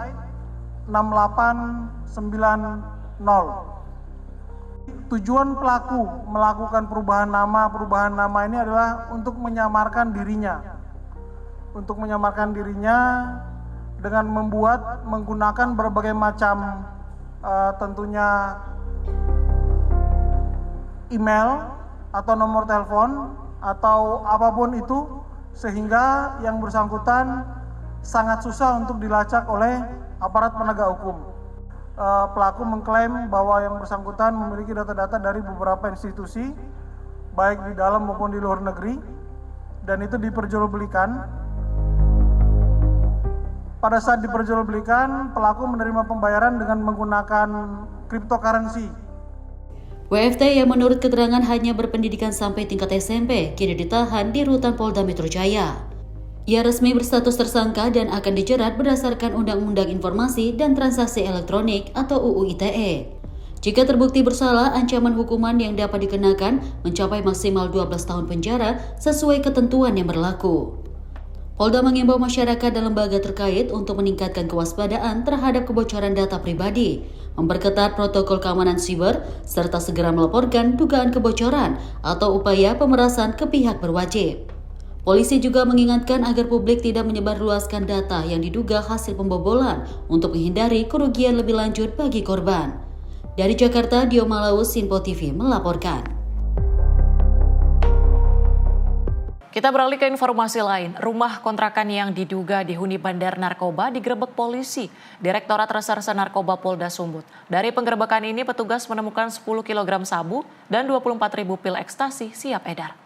6890. Tujuan pelaku melakukan perubahan nama ini adalah untuk menyamarkan dirinya. Untuk menyamarkan dirinya dengan menggunakan berbagai macam tentunya email atau nomor telepon atau apapun itu, sehingga yang bersangkutan sangat susah untuk dilacak oleh aparat penegak hukum. Pelaku mengklaim bahwa yang bersangkutan memiliki data-data dari beberapa institusi, baik di dalam maupun di luar negeri, dan itu diperjualbelikan. Pada saat diperjualbelikan, pelaku menerima pembayaran dengan menggunakan cryptocurrency. WFT yang menurut keterangan hanya berpendidikan sampai tingkat SMP, kini ditahan di rutan Polda Metro Jaya. Ia resmi berstatus tersangka dan akan dijerat berdasarkan Undang-Undang Informasi dan Transaksi Elektronik atau UU ITE. Jika terbukti bersalah, ancaman hukuman yang dapat dikenakan mencapai maksimal 12 tahun penjara sesuai ketentuan yang berlaku. Polda mengimbau masyarakat dan lembaga terkait untuk meningkatkan kewaspadaan terhadap kebocoran data pribadi, memperketat protokol keamanan siber, serta segera melaporkan dugaan kebocoran atau upaya pemerasan ke pihak berwajib. Polisi juga mengingatkan agar publik tidak menyebarluaskan data yang diduga hasil pembobolan untuk menghindari kerugian lebih lanjut bagi korban. Dari Jakarta, Dio Malaus, Sinpo TV melaporkan. Kita beralih ke informasi lain. Rumah kontrakan yang diduga dihuni bandar narkoba digerebek polisi, Direktorat Reserse Narkoba Polda Sumut. Dari penggerebekan ini, petugas menemukan 10 kg sabu dan 24.000 pil ekstasi siap edar.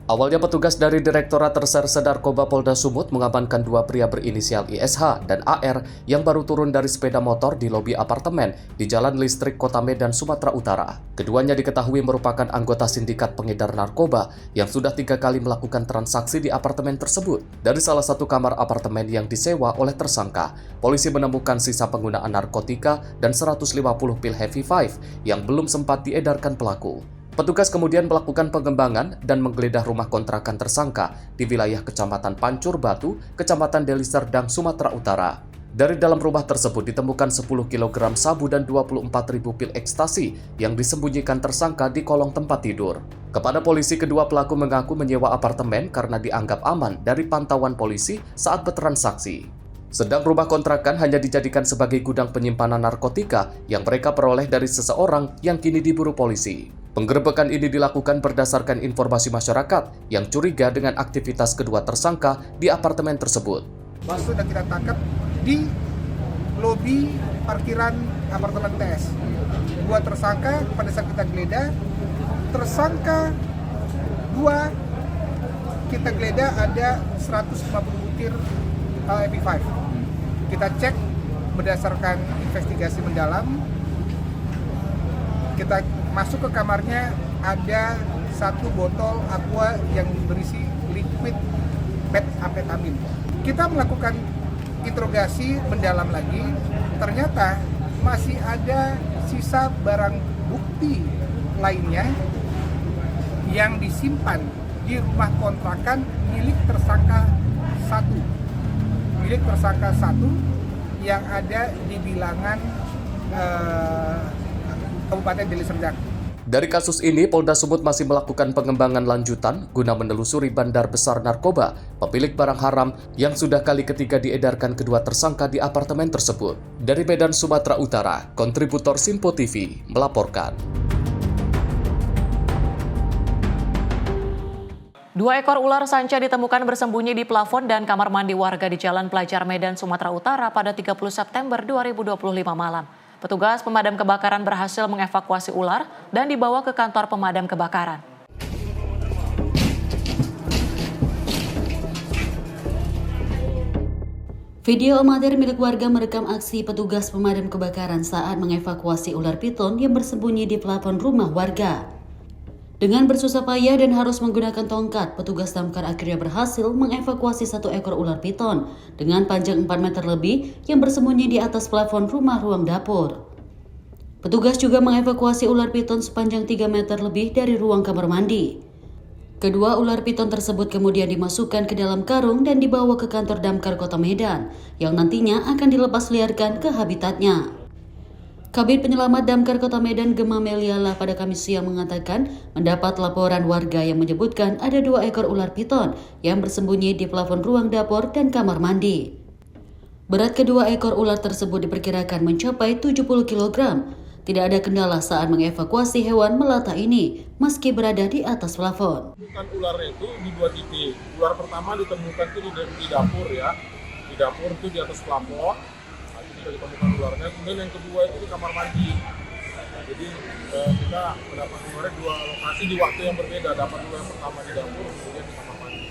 Awalnya petugas dari Direktorat Reserse Narkoba Polda Sumut mengamankan dua pria berinisial ISH dan AR yang baru turun dari sepeda motor di lobi apartemen di Jalan Listrik Kota Medan, Sumatera Utara. Keduanya diketahui merupakan anggota sindikat pengedar narkoba yang sudah 3 kali melakukan transaksi di apartemen tersebut. Dari salah satu kamar apartemen yang disewa oleh tersangka, polisi menemukan sisa penggunaan narkotika dan 150 pil Heavy Five yang belum sempat diedarkan pelaku. Petugas kemudian melakukan pengembangan dan menggeledah rumah kontrakan tersangka di wilayah Kecamatan Pancur Batu, Kecamatan Deli Serdang, Sumatera Utara. Dari dalam rumah tersebut ditemukan 10 kg sabu dan 24.000 pil ekstasi yang disembunyikan tersangka di kolong tempat tidur. Kepada polisi, kedua pelaku mengaku menyewa apartemen karena dianggap aman dari pantauan polisi saat bertransaksi. Sedang rumah kontrakan hanya dijadikan sebagai gudang penyimpanan narkotika yang mereka peroleh dari seseorang yang kini diburu polisi. Penggerebekan ini dilakukan berdasarkan informasi masyarakat yang curiga dengan aktivitas kedua tersangka di apartemen tersebut. Sudah kita tangkap di lobi parkiran apartemen TS. Dua tersangka pada saat kita geledah, tersangka dua kita geledah ada 150 butir EP5. Kita cek berdasarkan investigasi mendalam. Kita masuk ke kamarnya, ada 1 botol aqua yang berisi liquid metamfetamin. Kita melakukan interogasi mendalam lagi, ternyata masih ada sisa barang bukti lainnya yang disimpan di rumah kontrakan milik tersangka 1. Milik tersangka 1 yang ada di bilangan Kabupaten Deli Serdang. Dari kasus ini, Polda Sumut masih melakukan pengembangan lanjutan guna menelusuri bandar besar narkoba, pemilik barang haram yang sudah kali ketiga diedarkan kedua tersangka di apartemen tersebut. Dari Medan, Sumatera Utara, kontributor Sinpo TV melaporkan. 2 ekor ular sanca ditemukan bersembunyi di plafon dan kamar mandi warga di Jalan Pelajar Medan, Sumatera Utara pada 30 September 2025 malam. Petugas pemadam kebakaran berhasil mengevakuasi ular dan dibawa ke kantor pemadam kebakaran. Video amatir milik warga merekam aksi petugas pemadam kebakaran saat mengevakuasi ular piton yang bersembunyi di plafon rumah warga. Dengan bersusah payah dan harus menggunakan tongkat, petugas damkar akhirnya berhasil mengevakuasi 1 ekor ular piton dengan panjang 4 meter lebih yang bersembunyi di atas plafon rumah ruang dapur. Petugas juga mengevakuasi ular piton sepanjang 3 meter lebih dari ruang kamar mandi. Kedua ular piton tersebut kemudian dimasukkan ke dalam karung dan dibawa ke kantor damkar Kota Medan yang nantinya akan dilepas liarkan ke habitatnya. Kabid Penyelamat Damkar Kota Medan Gema Meliala pada Kamis siang mengatakan mendapat laporan warga yang menyebutkan ada 2 ekor ular piton yang bersembunyi di plafon ruang dapur dan kamar mandi. Berat kedua ekor ular tersebut diperkirakan mencapai 70 kg. Tidak ada kendala saat mengevakuasi hewan melata ini meski berada di atas plafon. Ularnya itu di 2 titik. Ular pertama ditemukan itu di dapur ya. Di dapur itu di atas plafon. Nah, itu sudah ditemukan ularnya. Kemudian yang kedua itu di kamar mandi. Nah, jadi kita mendapat ularnya 2 lokasi di waktu yang berbeda. Dapat ular yang pertama di dapur, kemudian di kamar mandi.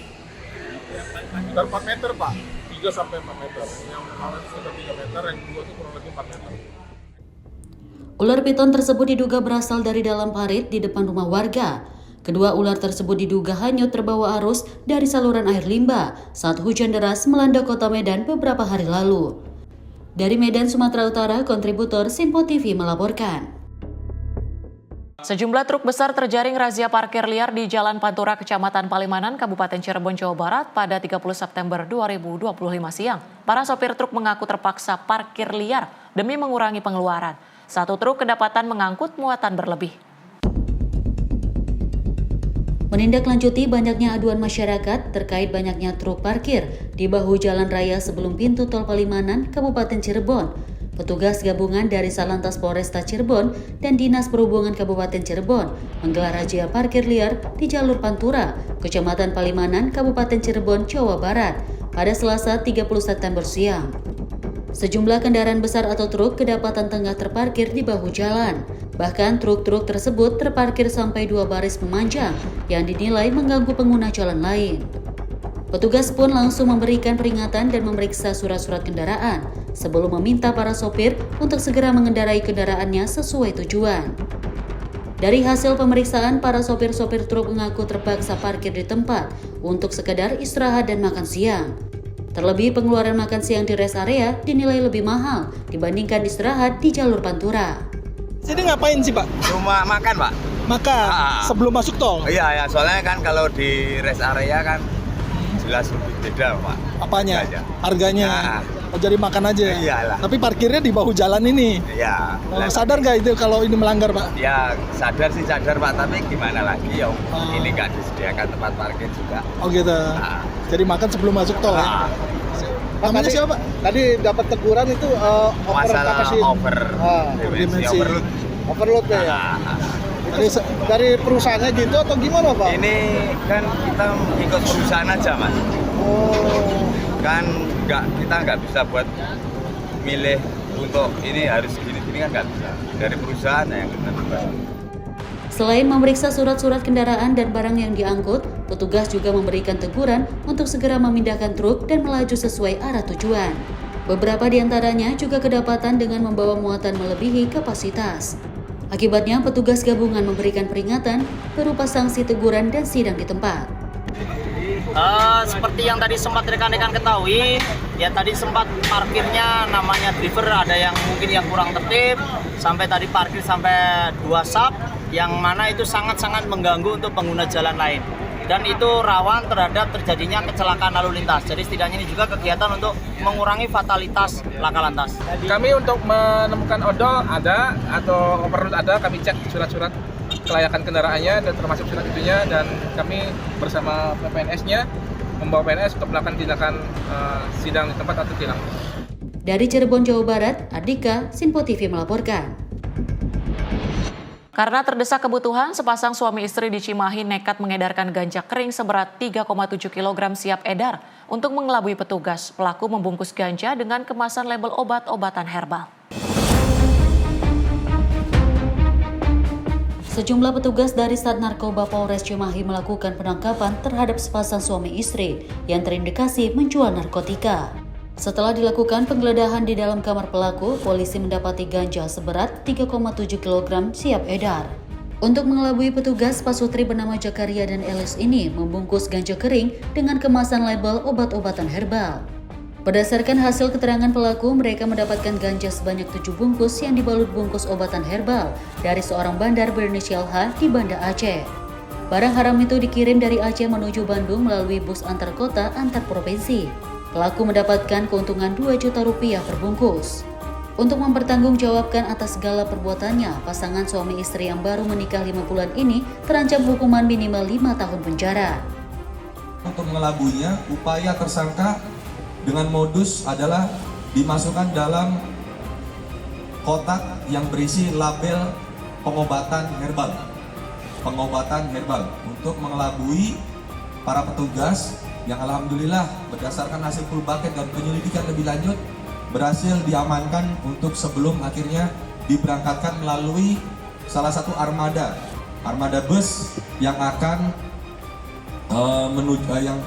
Sekitar 4 meter Pak. 3 sampai 4 meter. Yang pertama itu sekitar 3 meter, yang kedua itu kurang lebih 4 meter. Ular piton tersebut diduga berasal dari dalam parit di depan rumah warga. Kedua ular tersebut diduga hanyut terbawa arus dari saluran air limbah saat hujan deras melanda Kota Medan beberapa hari lalu. Dari Medan, Sumatera Utara, kontributor Simpo TV melaporkan. Sejumlah truk besar terjaring razia parkir liar di Jalan Pantura, Kecamatan Palimanan, Kabupaten Cirebon, Jawa Barat pada 30 September 2025 siang. Para sopir truk mengaku terpaksa parkir liar demi mengurangi pengeluaran. 1 truk kedapatan mengangkut muatan berlebih. Menindaklanjuti banyaknya aduan masyarakat terkait banyaknya truk parkir di bahu jalan raya sebelum pintu tol Palimanan, Kabupaten Cirebon, petugas gabungan dari Salantas Polresta Cirebon dan Dinas Perhubungan Kabupaten Cirebon menggelar razia parkir liar di jalur Pantura, Kecamatan Palimanan, Kabupaten Cirebon, Jawa Barat pada Selasa 30 September siang. Sejumlah kendaraan besar atau truk kedapatan tengah terparkir di bahu jalan. Bahkan truk-truk tersebut terparkir sampai 2 baris memanjang yang dinilai mengganggu pengguna jalan lain. Petugas pun langsung memberikan peringatan dan memeriksa surat-surat kendaraan sebelum meminta para sopir untuk segera mengendarai kendaraannya sesuai tujuan. Dari hasil pemeriksaan, para sopir-sopir truk mengaku terpaksa parkir di tempat untuk sekedar istirahat dan makan siang. Terlebih pengeluaran makan siang di rest area dinilai lebih mahal dibandingkan istirahat di jalur Pantura. Sini ngapain sih Pak? Cuma makan Pak. Makan? Sebelum masuk tol? Iya ya, soalnya kan kalau di rest area kan jelas lebih beda Pak. Apanya? Harganya? Oh, jadi makan aja? Iyalah. Tapi parkirnya di bahu jalan ini? Iya. Sadar nggak itu kalau ini melanggar Pak? Ya sadar sih sadar Pak, tapi gimana lagi ya ini nggak disediakan tempat parkir juga. Oh gitu. Jadi makan sebelum masuk tol ya? Namanya siapa Pak? Tadi dapat teguran itu masalah dimensi overload ya. Dari perusahaannya gitu atau gimana Pak? Ini kan kita ikut perusahaan aja Mas. Kan kita nggak bisa buat milih untuk ini harus gini-gini kan nggak bisa. Dari perusahaan yang kita buat. Selain memeriksa surat-surat kendaraan dan barang yang diangkut, petugas juga memberikan teguran untuk segera memindahkan truk dan melaju sesuai arah tujuan. Beberapa di antaranya juga kedapatan dengan membawa muatan melebihi kapasitas. Akibatnya, petugas gabungan memberikan peringatan berupa sanksi teguran dan sidang di tempat. Seperti yang tadi sempat rekan-rekan ketahui, ya tadi sempat parkirnya namanya driver ada yang mungkin yang kurang tertib, sampai tadi parkir sampai 2 sub, yang mana itu sangat-sangat mengganggu untuk pengguna jalan lain. Dan itu rawan terhadap terjadinya kecelakaan lalu lintas. Jadi setidaknya ini juga kegiatan untuk mengurangi fatalitas laka lantas. Kami untuk menemukan odol ada atau overload ada, kami cek surat-surat kelayakan kendaraannya dan termasuk surat itunya, dan kami bersama PPNS-nya membawa PNS untuk melakukan tindakan sidang di tempat atau tilang. Dari Cirebon, Jawa Barat, Ardika, Simpo TV melaporkan. Karena terdesak kebutuhan, sepasang suami istri di Cimahi nekat mengedarkan ganja kering seberat 3,7 kg siap edar. Untuk mengelabui petugas, pelaku membungkus ganja dengan kemasan label obat-obatan herbal. Sejumlah petugas dari Sat Narkoba Polres Cimahi melakukan penangkapan terhadap sepasang suami istri yang terindikasi menjual narkotika. Setelah dilakukan penggeledahan di dalam kamar pelaku, polisi mendapati ganja seberat 3,7 kg siap edar. Untuk mengelabui petugas, pasutri bernama Jakaria dan Elis ini membungkus ganja kering dengan kemasan label obat-obatan herbal. Berdasarkan hasil keterangan pelaku, mereka mendapatkan ganja sebanyak 7 bungkus yang dibalut bungkus obatan herbal dari seorang bandar berinisial H di Banda Aceh. Barang haram itu dikirim dari Aceh menuju Bandung melalui bus antar kota antar provinsi. Pelaku mendapatkan keuntungan 2 juta rupiah per bungkus. Untuk mempertanggungjawabkan atas segala perbuatannya, pasangan suami istri yang baru menikah 5 bulan ini terancam hukuman minimal 5 tahun penjara. Untuk mengelabuinya, upaya tersangka dengan modus adalah dimasukkan dalam kotak yang berisi label pengobatan herbal. Pengobatan herbal untuk mengelabui para petugas yang alhamdulillah berdasarkan hasil full bucket dan penyelidikan lebih lanjut berhasil diamankan untuk sebelum akhirnya diberangkatkan melalui salah satu armada bus yang akan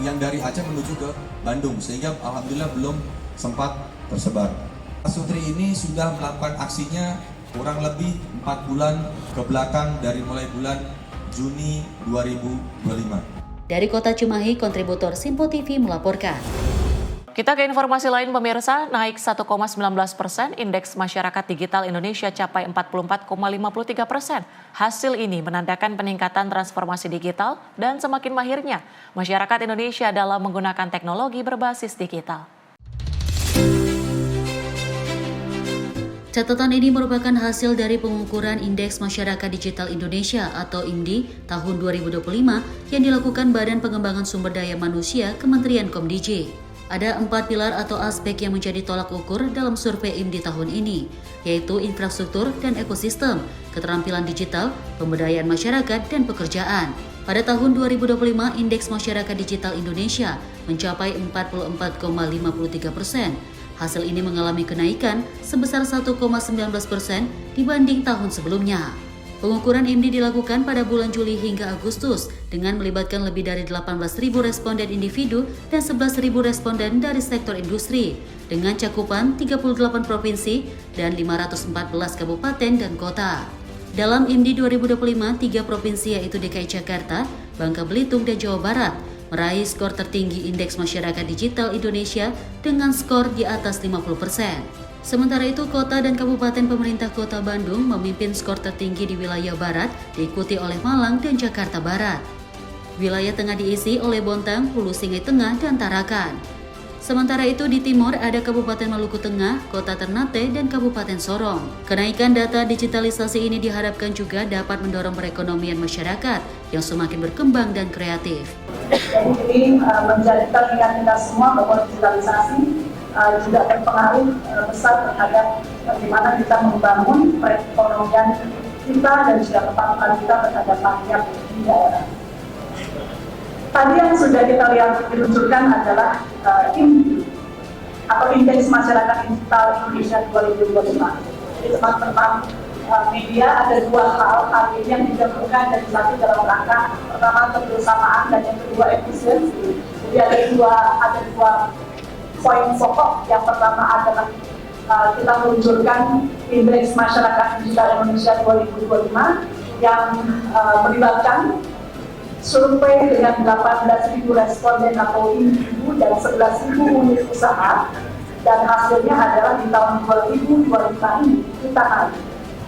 yang dari Aceh menuju ke Bandung, sehingga alhamdulillah belum sempat tersebar. Pasutri ini sudah melakukan aksinya kurang lebih 4 bulan ke belakang dari mulai bulan Juni 2025. Dari Kota Cimahi, kontributor Simpo TV melaporkan. Kita ke informasi lain pemirsa, naik 1,19%, indeks masyarakat digital Indonesia capai 44,53%. Hasil ini menandakan peningkatan transformasi digital dan semakin mahirnya masyarakat Indonesia dalam menggunakan teknologi berbasis digital. Catatan ini merupakan hasil dari pengukuran Indeks Masyarakat Digital Indonesia atau IMDI tahun 2025 yang dilakukan Badan Pengembangan Sumber Daya Manusia Kementerian Komdij. Ada 4 pilar atau aspek yang menjadi tolak ukur dalam survei IMDI tahun ini, yaitu infrastruktur dan ekosistem, keterampilan digital, pemberdayaan masyarakat, dan pekerjaan. Pada tahun 2025, Indeks Masyarakat Digital Indonesia mencapai 44,53%. Hasil ini mengalami kenaikan sebesar 1,19% dibanding tahun sebelumnya. Pengukuran IMDI dilakukan pada bulan Juli hingga Agustus dengan melibatkan lebih dari 18.000 responden individu dan 11.000 responden dari sektor industri dengan cakupan 38 provinsi dan 514 kabupaten dan kota. Dalam IMDI 2025, 3 provinsi yaitu DKI Jakarta, Bangka Belitung, dan Jawa Barat meraih skor tertinggi Indeks Masyarakat Digital Indonesia dengan skor di atas 50%. Sementara itu, kota dan kabupaten pemerintah Kota Bandung memimpin skor tertinggi di wilayah Barat, diikuti oleh Malang dan Jakarta Barat. Wilayah tengah diisi oleh Bontang, Hulu Sungai Tengah, dan Tarakan. Sementara itu di timur ada Kabupaten Maluku Tengah, Kota Ternate, dan Kabupaten Sorong. Kenaikan data digitalisasi ini diharapkan juga dapat mendorong perekonomian masyarakat yang semakin berkembang dan kreatif. Jadi ini menjadi terlihat kita semua bahwa digitalisasi juga berpengaruh besar terhadap bagaimana kita membangun perekonomian kita dan juga kepatuhan kita terhadap rakyat di daerah. Tadi yang sudah kita lihat diluncurkan adalah IMDI atau Indeks Masyarakat Digital Indonesia 2025. Jadi teman-teman media ada 2 hal ini yang digabungkan dari satu dalam rangka pertama kebersamaan dan yang kedua efisiensi. Jadi ada dua poin pokok. Yang pertama adalah kita meluncurkan Indeks Masyarakat Digital Indonesia 2025 yang melibatkan survei dengan 18.000 responden atau individu dan 11.000 unit usaha, dan hasilnya adalah di tahun 2025 ini kita naik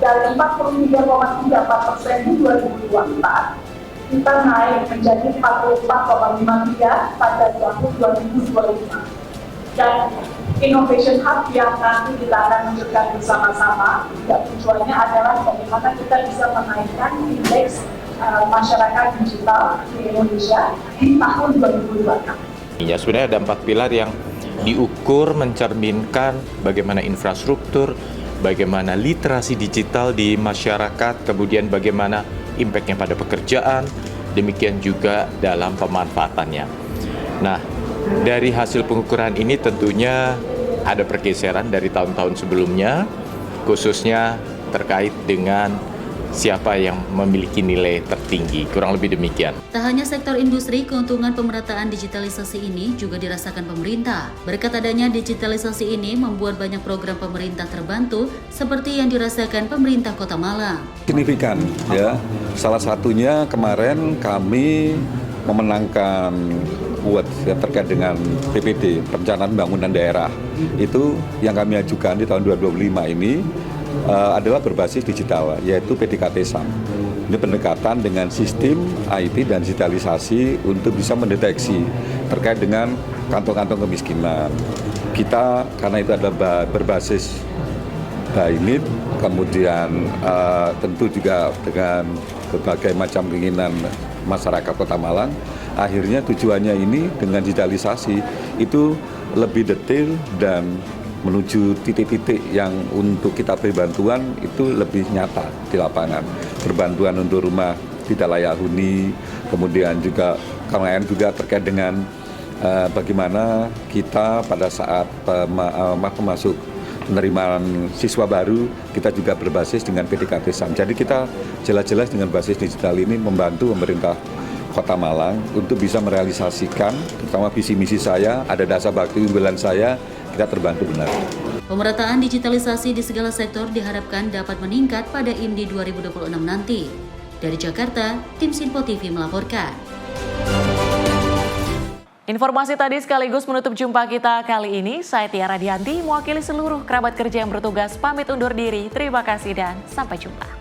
dari 43,34% di 2024 kita naik menjadi 44,53 pada tahun 2025. Dan Innovation Hub yang nanti kita akan munculkan bersama-sama, tujuannya adalah bagaimana kita bisa menaikkan indeks masyarakat digital di Indonesia di tahun 2026. Ya, sebenarnya ada 4 pilar yang diukur mencerminkan bagaimana infrastruktur, bagaimana literasi digital di masyarakat, kemudian bagaimana impact-nya pada pekerjaan, demikian juga dalam pemanfaatannya. Nah, dari hasil pengukuran ini tentunya ada pergeseran dari tahun-tahun sebelumnya, khususnya terkait dengan siapa yang memiliki nilai tertinggi, kurang lebih demikian. Tak hanya sektor industri, keuntungan pemerataan digitalisasi ini juga dirasakan pemerintah. Berkat adanya digitalisasi ini membuat banyak program pemerintah terbantu, seperti yang dirasakan pemerintah Kota Malang. Signifikan, ya. Salah satunya kemarin kami memenangkan award ya, terkait dengan PPD, Perencanaan Pembangunan Daerah. Itu yang kami ajukan di tahun 2025 ini adalah berbasis digital, yaitu PDKT SAM. Ini pendekatan dengan sistem IT dan digitalisasi untuk bisa mendeteksi terkait dengan kantong-kantong kemiskinan. Kita, karena itu adalah berbasis BAINIT, kemudian tentu juga dengan berbagai macam keinginan masyarakat Kota Malang, akhirnya tujuannya ini dengan digitalisasi itu lebih detail dan menuju titik-titik yang untuk kita beri bantuan itu lebih nyata di lapangan. Berbantuan untuk rumah tidak layak huni, kemudian juga kemarin juga terkait dengan bagaimana kita pada saat masuk penerimaan siswa baru, kita juga berbasis dengan PDKT SAM. Jadi kita jelas-jelas dengan basis digital ini membantu pemerintah Kota Malang untuk bisa merealisasikan, terutama visi misi saya, ada dasar bakti unggulan saya, kita terbantu benar. Pemerataan digitalisasi di segala sektor diharapkan dapat meningkat pada IMDI 2026 nanti. Dari Jakarta, tim Sinpo TV melaporkan. Informasi tadi sekaligus menutup jumpa kita kali ini. Saya Tiara Dianti, mewakili seluruh kerabat kerja yang bertugas pamit undur diri. Terima kasih dan sampai jumpa.